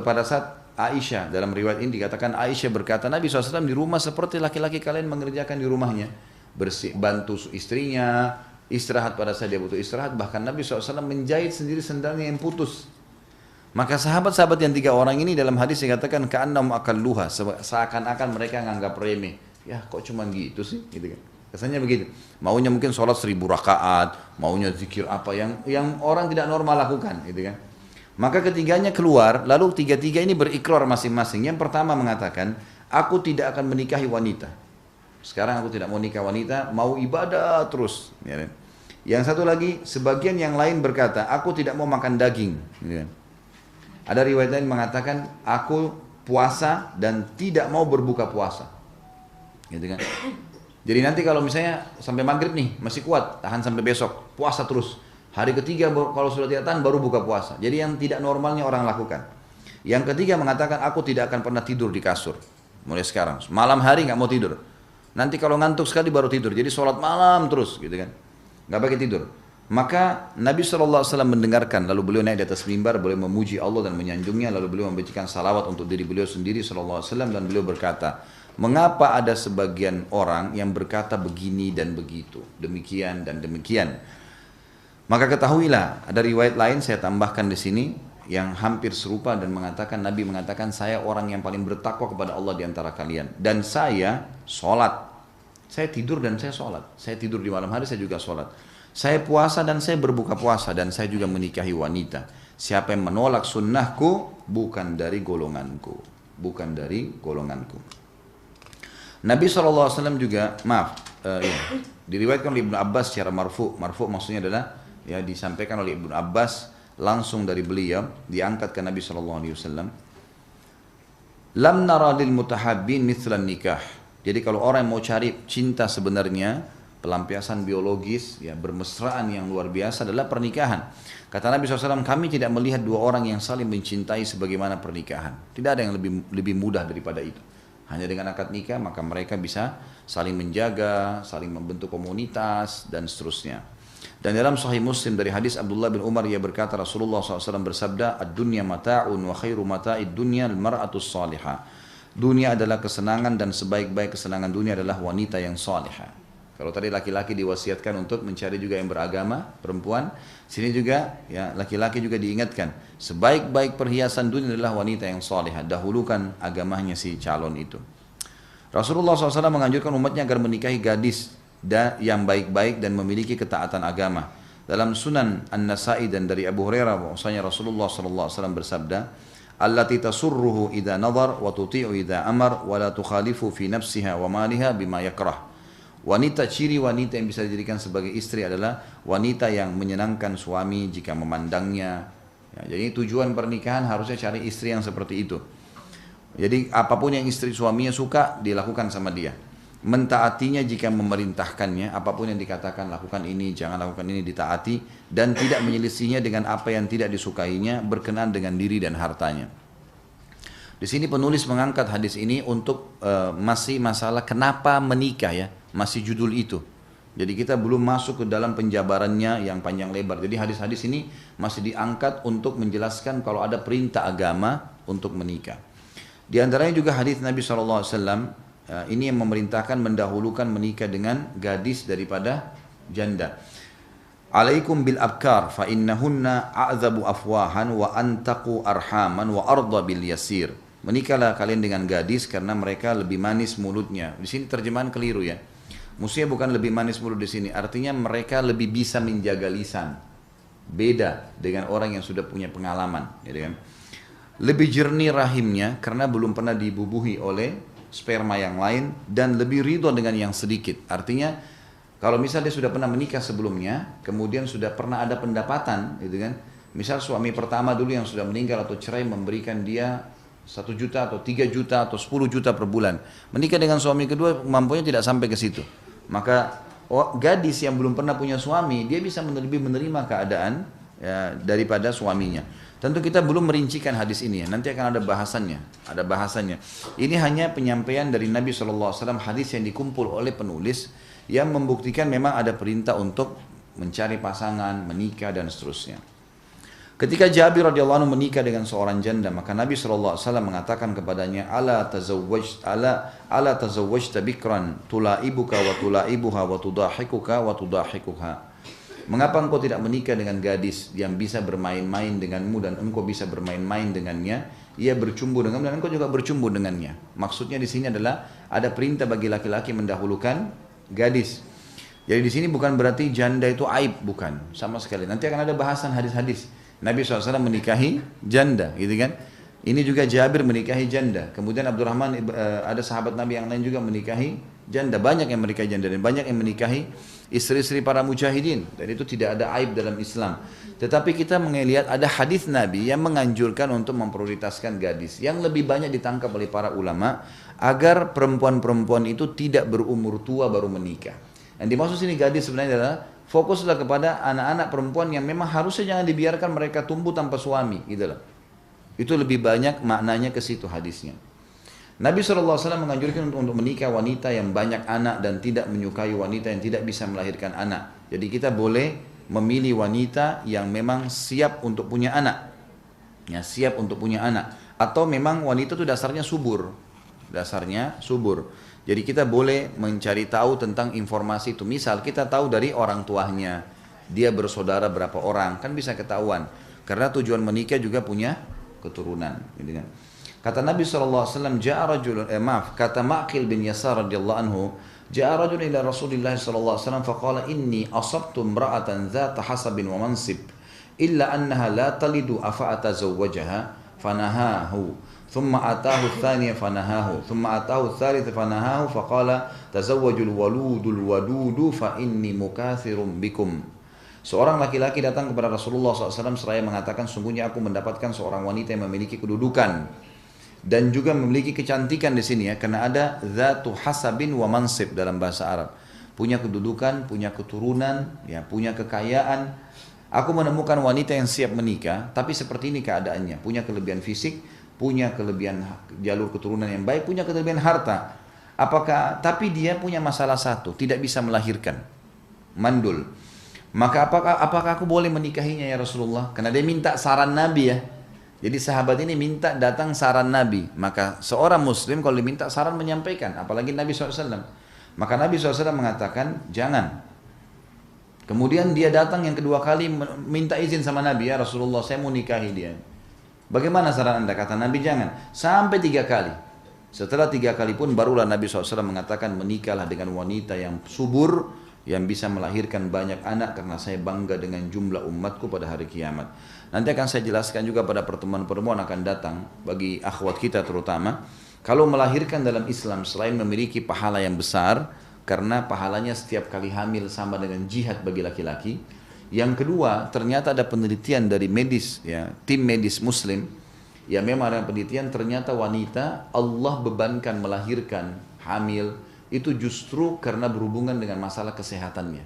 pada saat Aisyah, dalam riwayat ini dikatakan Aisyah berkata, Nabi SAW di rumah seperti laki-laki kalian mengerjakan di rumahnya. Bantu istrinya, istirahat pada saat dia butuh istirahat. Bahkan Nabi SAW menjahit sendiri sendalnya yang putus. Maka sahabat-sahabat yang 3 orang ini dalam hadis dikatakan ka'annahum akalluha, seakan-akan mereka nganggap remeh. Ya kok cuma gitu sih, gitu kan. Kesannya begitu. Maunya mungkin sholat 1000 rakaat, maunya zikir apa yang orang tidak normal lakukan, gitu kan. Maka ketiganya keluar, lalu 3 ini berikrar masing-masing. Yang pertama mengatakan, aku tidak akan menikahi wanita. Sekarang aku tidak mau nikah wanita, mau ibadah terus. Ya kan? Yang satu lagi, sebagian yang lain berkata, aku tidak mau makan daging. Gitu kan. Ada riwayat lain mengatakan, aku puasa dan tidak mau berbuka puasa. Gitu kan. Jadi nanti kalau misalnya sampai maghrib nih, masih kuat, tahan sampai besok, puasa terus. Hari ketiga kalau sudah tidak tahan baru buka puasa. Jadi yang tidak normalnya orang lakukan. Yang ketiga mengatakan, aku tidak akan pernah tidur di kasur. Mulai sekarang, malam hari nggak mau tidur. Nanti kalau ngantuk sekali baru tidur. Jadi sholat malam terus, gitu kan. Nggak pakai tidur. Maka Nabi SAW mendengarkan, lalu beliau naik di atas mimbar, beliau memuji Allah dan menyanjungnya, lalu beliau membacakan salawat untuk diri beliau sendiri SAW, dan beliau berkata, mengapa ada sebagian orang yang berkata begini dan begitu, demikian dan demikian. Maka ketahuilah, ada riwayat lain saya tambahkan di sini yang hampir serupa dan mengatakan, Nabi mengatakan, saya orang yang paling bertakwa kepada Allah di antara kalian, dan saya sholat, saya tidur dan saya sholat, saya tidur di malam hari, saya juga sholat. Saya puasa dan saya berbuka puasa dan saya juga menikahi wanita. Siapa yang menolak sunnahku bukan dari golonganku. Bukan dari golonganku. Nabi SAW juga, diriwayatkan oleh Ibnu Abbas secara marfu. Marfu maksudnya adalah ya disampaikan oleh Ibnu Abbas langsung dari beliau, diangkat ke Nabi SAW. Lam nara lil mutahabbin mithlan nikah. Jadi kalau orang yang mau cari cinta sebenarnya, pelampiasan biologis, ya bermesraan yang luar biasa adalah pernikahan. Kata Nabi SAW, kami tidak melihat dua orang yang saling mencintai sebagaimana pernikahan. Tidak ada yang lebih mudah daripada itu. Hanya dengan akad nikah, maka mereka bisa saling menjaga, saling membentuk komunitas, dan seterusnya. Dan dalam Sahih Muslim dari hadis Abdullah bin Umar, ia berkata, Rasulullah SAW bersabda, ad-dunya mata'un wa khairu mata'id dunya al-mar'atus salihah. Dunia adalah kesenangan dan sebaik-baik kesenangan dunia adalah wanita yang salihah. Kalau tadi laki-laki diwasiatkan untuk mencari juga yang beragama, perempuan, sini juga ya laki-laki juga diingatkan, sebaik-baik perhiasan dunia adalah wanita yang salihah, dahulukan agamanya si calon itu. Rasulullah SAW menganjurkan umatnya agar menikahi gadis yang baik-baik dan memiliki ketaatan agama. Dalam Sunan An-Nasai dan dari Abu Hurairah bahwasanya Rasulullah SAW bersabda, allati tasurruhu idza nadhar wa tuti'u idza amar wa la tukhalifu fi nafsiha wa maliha bima yakrah. Ciri wanita yang bisa dijadikan sebagai istri adalah wanita yang menyenangkan suami jika memandangnya. Ya, jadi tujuan pernikahan harusnya cari istri yang seperti itu. Jadi apapun yang istri suaminya suka dilakukan sama dia. Mentaatinya jika memerintahkannya, apapun yang dikatakan lakukan ini, jangan lakukan ini, ditaati, dan tidak menyelisihinya dengan apa yang tidak disukainya, berkenaan dengan diri dan hartanya. Di sini penulis mengangkat hadis ini untuk masih masalah kenapa menikah ya, masih judul itu. Jadi kita belum masuk ke dalam penjabarannya yang panjang lebar. Jadi hadis-hadis ini masih diangkat untuk menjelaskan kalau ada perintah agama untuk menikah. Di antaranya juga hadis Nabi SAW ini yang memerintahkan mendahulukan menikah dengan gadis daripada janda. Alaikum bil abkar fa innahunna a'zabu afwahan wa antaqu arhaman wa arda bil yasir. Menikahlah kalian dengan gadis karena mereka lebih manis mulutnya. Di sini terjemahan keliru ya. Maksudnya bukan lebih manis mulut di sini, artinya mereka lebih bisa menjaga lisan. Beda dengan orang yang sudah punya pengalaman, gitu kan. Lebih jernih rahimnya karena belum pernah dibubuhi oleh sperma yang lain dan lebih ridho dengan yang sedikit. Artinya kalau misalnya dia sudah pernah menikah sebelumnya, kemudian sudah pernah ada pendapatan, gitu kan. Misal suami pertama dulu yang sudah meninggal atau cerai memberikan dia 1 juta atau 3 juta atau 10 juta per bulan. Menikah dengan suami kedua mampunya tidak sampai ke situ. Maka gadis yang belum pernah punya suami, dia bisa lebih menerima keadaan ya, daripada suaminya. Tentu kita belum merincikan hadis ini ya. Nanti akan ada bahasannya. Ada bahasannya. Ini hanya penyampaian dari Nabi SAW, hadis yang dikumpul oleh penulis yang membuktikan memang ada perintah untuk mencari pasangan, menikah dan seterusnya. Ketika Jabir radhiyallahu anhu menikah dengan seorang janda, maka Nabi SAW mengatakan kepadanya, ala tazawwajta bikran tulaibuka wa tulaibuha wa tudahikuka wa tudahikuha. Mengapa engkau tidak menikah dengan gadis yang bisa bermain-main denganmu dan engkau bisa bermain-main dengannya? Ia bercumbu denganmu dan engkau juga bercumbu dengannya. Maksudnya di sini adalah ada perintah bagi laki-laki mendahulukan gadis. Jadi di sini bukan berarti janda itu aib, bukan sama sekali. Nanti akan ada bahasan hadis-hadis. Nabi SAW menikahi janda, gitu kan? Ini juga Jabir menikahi janda. Kemudian Abdurrahman ada sahabat Nabi yang lain juga menikahi janda. Banyak yang menikahi janda dan banyak yang menikahi istri-istri para mujahidin. Dan itu tidak ada aib dalam Islam. Tetapi kita melihat ada hadis Nabi yang menganjurkan untuk memprioritaskan gadis. Yang lebih banyak ditangkap oleh para ulama agar perempuan-perempuan itu tidak berumur tua baru menikah. Yang dimaksud sini gadis sebenarnya adalah fokuslah kepada anak-anak perempuan yang memang harusnya jangan dibiarkan mereka tumbuh tanpa suami, gitu loh. Itu lebih banyak maknanya ke situ hadisnya. Nabi SAW menganjurkan untuk menikah wanita yang banyak anak dan tidak menyukai wanita yang tidak bisa melahirkan anak. Jadi kita boleh memilih wanita yang memang siap untuk punya anak. Ya, siap untuk punya anak. Atau memang wanita itu dasarnya subur. Dasarnya subur. Jadi kita boleh mencari tahu tentang informasi itu. Misal kita tahu dari orang tuanya, dia bersaudara berapa orang, kan bisa ketahuan. Karena tujuan menikah juga punya keturunan. Gitu kan. Kata Nabi SAW, kata Ma'qil bin Yasar radhiyallahu anhu, ja'a rajulun ila Rasulillah SAW faqala inni asabtu imra'atan dhata hasabin wa mansib illa annaha la talidu afa atazawwajaha fanahahu thumma atahu ath-thaniya fanahahu thumma atahu ath-thalitha fanahahu faqala tazawwajul waludul wadudu fa inni mukathirum bikum. Seorang laki-laki datang kepada Rasulullah SAW seraya mengatakan, sungguhnya aku mendapatkan seorang wanita yang memiliki kedudukan dan juga memiliki kecantikan di sini ya, karena ada dzatu hasabin wa mansib dalam bahasa Arab. Punya kedudukan, punya keturunan, ya, punya kekayaan. Aku menemukan wanita yang siap menikah, tapi seperti ini keadaannya, punya kelebihan fisik, punya kelebihan jalur keturunan yang baik, punya kelebihan harta. Tapi dia punya masalah satu, tidak bisa melahirkan. Mandul. Maka apakah aku boleh menikahinya ya Rasulullah? Karena dia minta saran Nabi ya. Jadi sahabat ini minta datang saran Nabi. Maka seorang muslim kalau diminta saran menyampaikan. Apalagi Nabi SAW. Maka Nabi SAW mengatakan jangan. Kemudian dia datang yang kedua kali minta izin sama Nabi. Ya Rasulullah, saya mau nikahi dia. Bagaimana saran anda? Kata Nabi jangan. Sampai 3 kali. Setelah 3 kali pun barulah Nabi SAW mengatakan menikahlah dengan wanita yang subur, yang bisa melahirkan banyak anak, karena saya bangga dengan jumlah umatku pada hari kiamat. Nanti akan saya jelaskan juga pada pertemuan-pertemuan akan datang bagi akhwat kita terutama. Kalau melahirkan dalam Islam selain memiliki pahala yang besar, karena pahalanya setiap kali hamil sama dengan jihad bagi laki-laki. Yang kedua, ternyata ada penelitian dari medis, ya, tim medis muslim, ya memang ada penelitian ternyata wanita Allah bebankan melahirkan, hamil, itu justru karena berhubungan dengan masalah kesehatannya.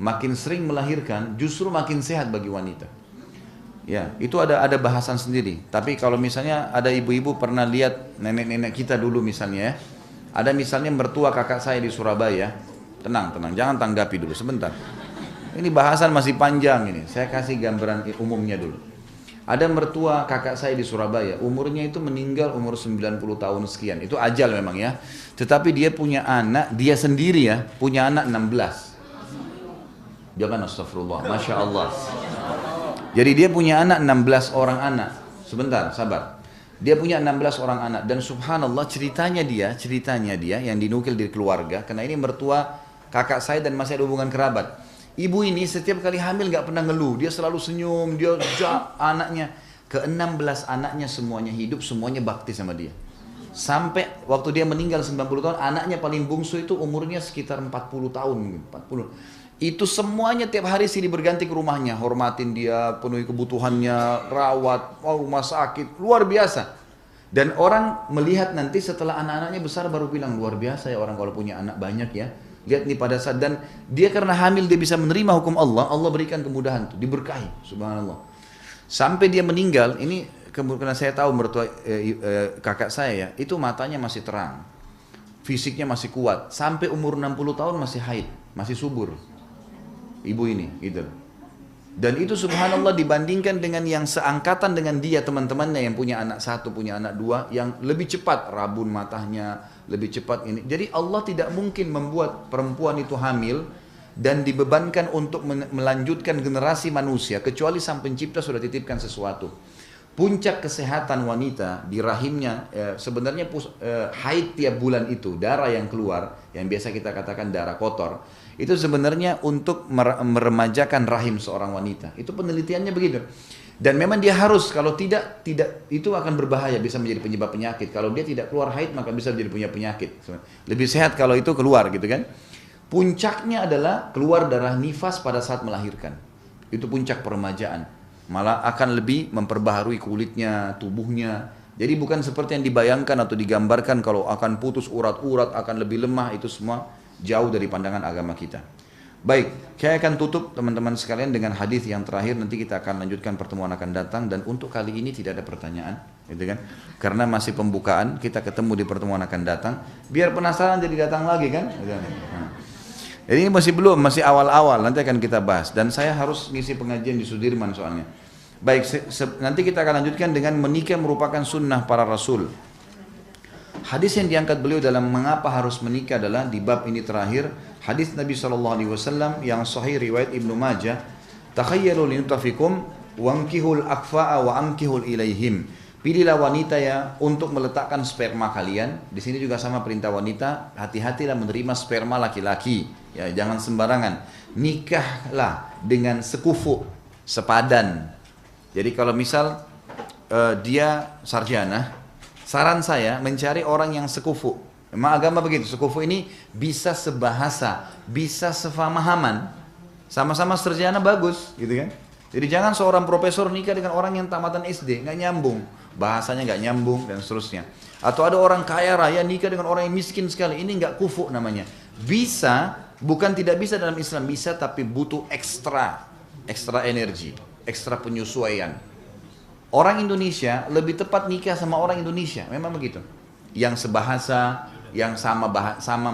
Makin sering melahirkan, justru makin sehat bagi wanita. Ya, itu ada bahasan sendiri. Tapi kalau misalnya ada ibu-ibu pernah lihat nenek-nenek kita dulu misalnya ya. Ada misalnya mertua kakak saya di Surabaya. Tenang, jangan tanggapi dulu sebentar. Ini bahasan masih panjang ini. Saya kasih gambaran umumnya dulu. Ada mertua kakak saya di Surabaya, umurnya itu meninggal umur 90 tahun sekian. Itu ajal memang ya. Tetapi dia punya anak, dia sendiri ya, punya anak 16. Jangan astagfirullah, Masya Allah. Jadi dia punya anak 16 orang anak. Sebentar, sabar. Dia punya 16 orang anak. Dan subhanallah ceritanya dia yang dinukil dari keluarga. Karena ini mertua kakak saya dan masih ada hubungan kerabat. Ibu ini setiap kali hamil gak pernah ngeluh. Dia selalu senyum, dia anaknya. Ke-16 anaknya semuanya hidup, semuanya bakti sama dia. Sampai waktu dia meninggal 90 tahun, anaknya paling bungsu itu umurnya sekitar 40 tahun. 40. Itu semuanya tiap hari silih berganti ke rumahnya. Hormatin dia, penuhi kebutuhannya, rawat, rumah sakit. Luar biasa. Dan orang melihat nanti setelah anak-anaknya besar baru bilang, luar biasa ya orang kalau punya anak banyak ya. Lihat nih pada saat, dan dia karena hamil dia bisa menerima hukum Allah, Allah berikan kemudahan tuh, diberkahi, subhanallah. Sampai dia meninggal, ini karena saya tahu mertua kakak saya ya, itu matanya masih terang, fisiknya masih kuat, sampai umur 60 tahun masih haid, masih subur, ibu ini, gitu. Dan itu subhanallah dibandingkan dengan yang seangkatan dengan dia teman-temannya yang punya anak 1, punya anak 2, yang lebih cepat rabun matanya, lebih cepat ini. Jadi Allah tidak mungkin membuat perempuan itu hamil dan dibebankan untuk melanjutkan generasi manusia kecuali Sang Pencipta sudah titipkan sesuatu. Puncak kesehatan wanita di rahimnya sebenarnya haid tiap bulan itu, darah yang keluar yang biasa kita katakan darah kotor, itu sebenarnya untuk meremajakan rahim seorang wanita. Itu penelitiannya begitu. Dan memang dia harus, kalau tidak itu akan berbahaya, bisa menjadi penyebab penyakit. Kalau dia tidak keluar haid maka bisa menjadi punya penyakit. Lebih sehat kalau itu keluar gitu kan. Puncaknya adalah keluar darah nifas pada saat melahirkan. Itu puncak peremajaan. Malah akan lebih memperbaharui kulitnya, tubuhnya. Jadi bukan seperti yang dibayangkan atau digambarkan kalau akan putus urat-urat, akan lebih lemah, itu semua jauh dari pandangan agama kita. Baik, saya akan tutup teman-teman sekalian dengan hadis yang terakhir, nanti kita akan lanjutkan pertemuan akan datang, dan untuk kali ini tidak ada pertanyaan, gitu kan? Karena masih pembukaan, kita ketemu di pertemuan akan datang, biar penasaran jadi datang lagi kan? Jadi ini masih belum, masih awal-awal, nanti akan kita bahas. Dan saya harus ngisi pengajian di Sudirman soalnya. Baik, nanti kita akan lanjutkan dengan menikah merupakan sunnah para rasul. Hadis yang diangkat beliau dalam mengapa harus menikah adalah di bab ini terakhir, hadis Nabi SAW yang sahih riwayat Ibnu Majah, takhayyalu linutafikum wankihul akfa'a wa amkihul ilaihim. Pilihlah wanita ya untuk meletakkan sperma kalian. Di sini juga sama perintah wanita, hati-hatilah menerima sperma laki-laki. Ya, jangan sembarangan. Nikahlah dengan sekufu, sepadan. Jadi kalau misal dia sarjana, saran saya mencari orang yang sekufu. Memang agama begitu, sekufu ini bisa sebahasa, bisa sefamahaman. Sama-sama sarjana bagus, gitu kan? Jadi jangan seorang profesor nikah dengan orang yang tamatan SD, nggak nyambung, bahasanya nggak nyambung dan seterusnya. Atau ada orang kaya raya nikah dengan orang yang miskin sekali, ini nggak kufu namanya. Bisa, bukan tidak bisa dalam Islam, bisa tapi butuh ekstra energi, ekstra penyesuaian. Orang Indonesia lebih tepat nikah sama orang Indonesia, memang begitu. Yang sebahasa, yang sama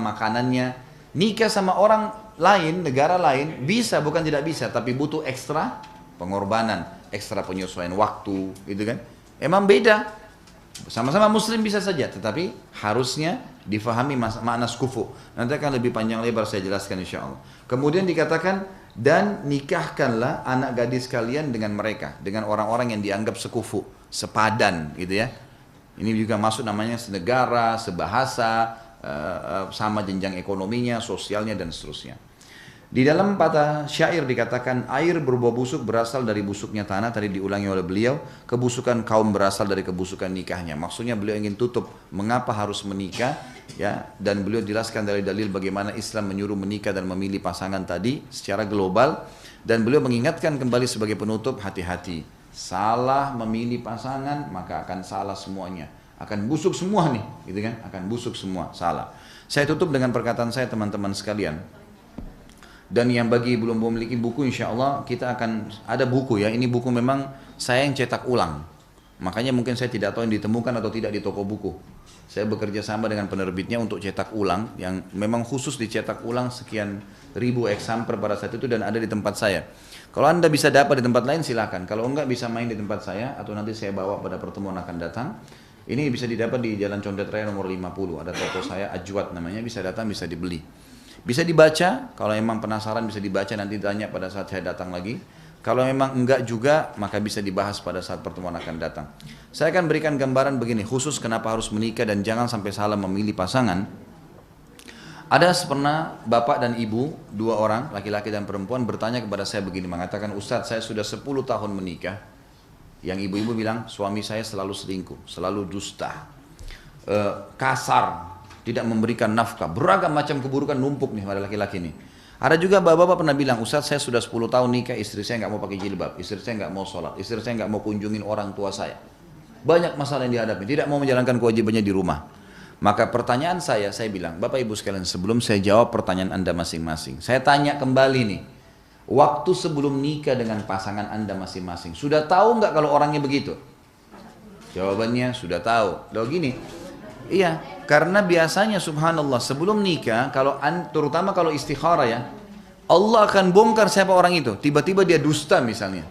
makanannya, nikah sama orang lain, negara lain, bisa bukan tidak bisa, tapi butuh ekstra pengorbanan, ekstra penyesuaian waktu, gitu kan? Emang beda. Sama-sama muslim bisa saja, tetapi harusnya difahami makna sekufu. Nanti akan lebih panjang lebar saya jelaskan insya Allah. Kemudian dikatakan, dan nikahkanlah anak gadis kalian dengan mereka, dengan orang-orang yang dianggap sekufu, sepadan, gitu ya. Ini juga masuk namanya senegara, sebahasa, sama jenjang ekonominya, sosialnya dan seterusnya. Di dalam patah syair dikatakan air berbau busuk berasal dari busuknya tanah, tadi diulangi oleh beliau, kebusukan kaum berasal dari kebusukan nikahnya. Maksudnya beliau ingin tutup mengapa harus menikah, ya, dan beliau jelaskan dari dalil bagaimana Islam menyuruh menikah dan memilih pasangan tadi secara global, dan beliau mengingatkan kembali sebagai penutup, hati-hati, salah memilih pasangan maka akan salah semuanya, akan busuk semua nih, gitu kan? Akan busuk semua, salah. Saya tutup dengan perkataan saya teman-teman sekalian. Dan yang bagi belum memiliki buku, insya Allah kita akan ada buku ya. Ini buku memang saya yang cetak ulang. Makanya mungkin saya tidak tahu yang ditemukan atau tidak di toko buku. Saya bekerja sama dengan penerbitnya untuk cetak ulang, yang memang khusus dicetak ulang sekian ribu eksemplar pada saat itu dan ada di tempat saya. Kalau Anda bisa dapat di tempat lain silakan. Kalau enggak bisa main di tempat saya atau nanti saya bawa pada pertemuan akan datang. Ini bisa didapat di Jalan Condet Raya nomor 50. Ada toko saya, Ajwat namanya, bisa datang, bisa dibeli. Bisa dibaca, kalau memang penasaran bisa dibaca, nanti tanya pada saat saya datang lagi. Kalau memang enggak juga, maka bisa dibahas pada saat pertemuan akan datang. Saya akan berikan gambaran begini, khusus kenapa harus menikah dan jangan sampai salah memilih pasangan. Ada pernah bapak dan ibu, dua orang, laki-laki dan perempuan, bertanya kepada saya begini, mengatakan, Ustadz saya sudah 10 tahun menikah. Yang ibu-ibu bilang, suami saya selalu selingkuh, selalu dusta, kasar, tidak memberikan nafkah, beragam macam keburukan numpuk nih pada laki-laki nih. Ada juga bapak-bapak pernah bilang, Ustadz saya sudah 10 tahun nikah, istri saya nggak mau pakai jilbab, istri saya nggak mau sholat, istri saya nggak mau kunjungin orang tua saya. Banyak masalah yang dihadapi, tidak mau menjalankan kewajibannya di rumah. Maka pertanyaan saya bilang, Bapak Ibu sekalian, sebelum saya jawab pertanyaan Anda masing-masing, saya tanya kembali nih, waktu sebelum nikah dengan pasangan Anda masing-masing, sudah tahu nggak kalau orangnya begitu? Jawabannya sudah tahu. Loh gini, iya, karena biasanya subhanallah sebelum nikah, terutama kalau istikharah ya, Allah akan bongkar siapa orang itu. Tiba-tiba dia dusta misalnya.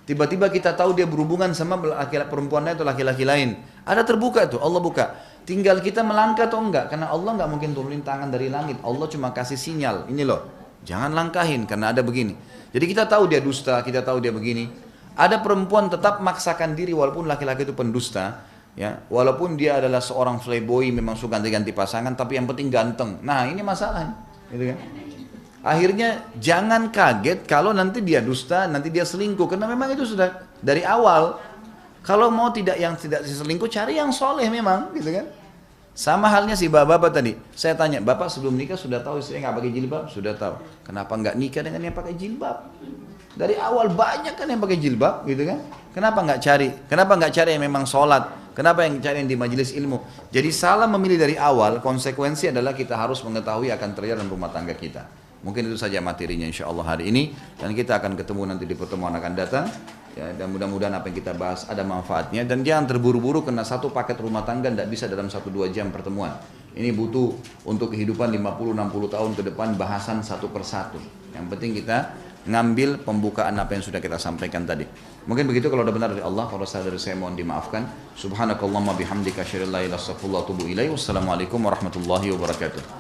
Tiba-tiba kita tahu dia berhubungan sama laki-laki perempuannya atau laki-laki lain. Ada terbuka tuh, Allah buka. Tinggal kita melangkah atau enggak, karena Allah enggak mungkin turunin tangan dari langit. Allah cuma kasih sinyal, ini loh, jangan langkahin karena ada begini. Jadi kita tahu dia dusta, kita tahu dia begini. Ada perempuan tetap maksakan diri walaupun laki-laki itu pendusta. Ya, walaupun dia adalah seorang playboy, memang suka ganti-ganti pasangan, tapi yang penting ganteng. Nah ini masalahnya, gitu kan? Akhirnya jangan kaget kalau nanti dia dusta, nanti dia selingkuh, karena memang itu sudah dari awal. Kalau mau tidak selingkuh, cari yang soleh memang, gitu kan? Sama halnya si bapak tadi. Saya tanya, bapak sebelum nikah sudah tahu istrinya nggak pakai jilbab? Sudah tahu. Kenapa nggak nikah dengan yang pakai jilbab? Dari awal banyak kan yang pakai jilbab, gitu kan? Kenapa nggak cari? Kenapa nggak cari yang memang sholat? Kenapa yang cari yang di majelis ilmu? Jadi salah memilih dari awal, konsekuensi adalah kita harus mengetahui akan terjadi dalam rumah tangga kita. Mungkin itu saja materinya insya Allah hari ini, dan kita akan ketemu nanti di pertemuan akan datang. Ya, dan mudah-mudahan apa yang kita bahas ada manfaatnya, dan jangan terburu-buru karena satu paket rumah tangga tidak bisa dalam 1-2 jam pertemuan. Ini butuh untuk kehidupan 50-60 tahun ke depan, bahasan satu persatu. Yang penting kita ngambil pembukaan apa yang sudah kita sampaikan tadi. Mungkin begitu, kalau ada benar dari Allah, kalau salah dari saya mohon dimaafkan. Subhanakallahumma bihamdika asyhadu an la ilaha illa anta astaghfiruka wa atubu ilaik. Wassalamualaikum warahmatullahi wabarakatuh.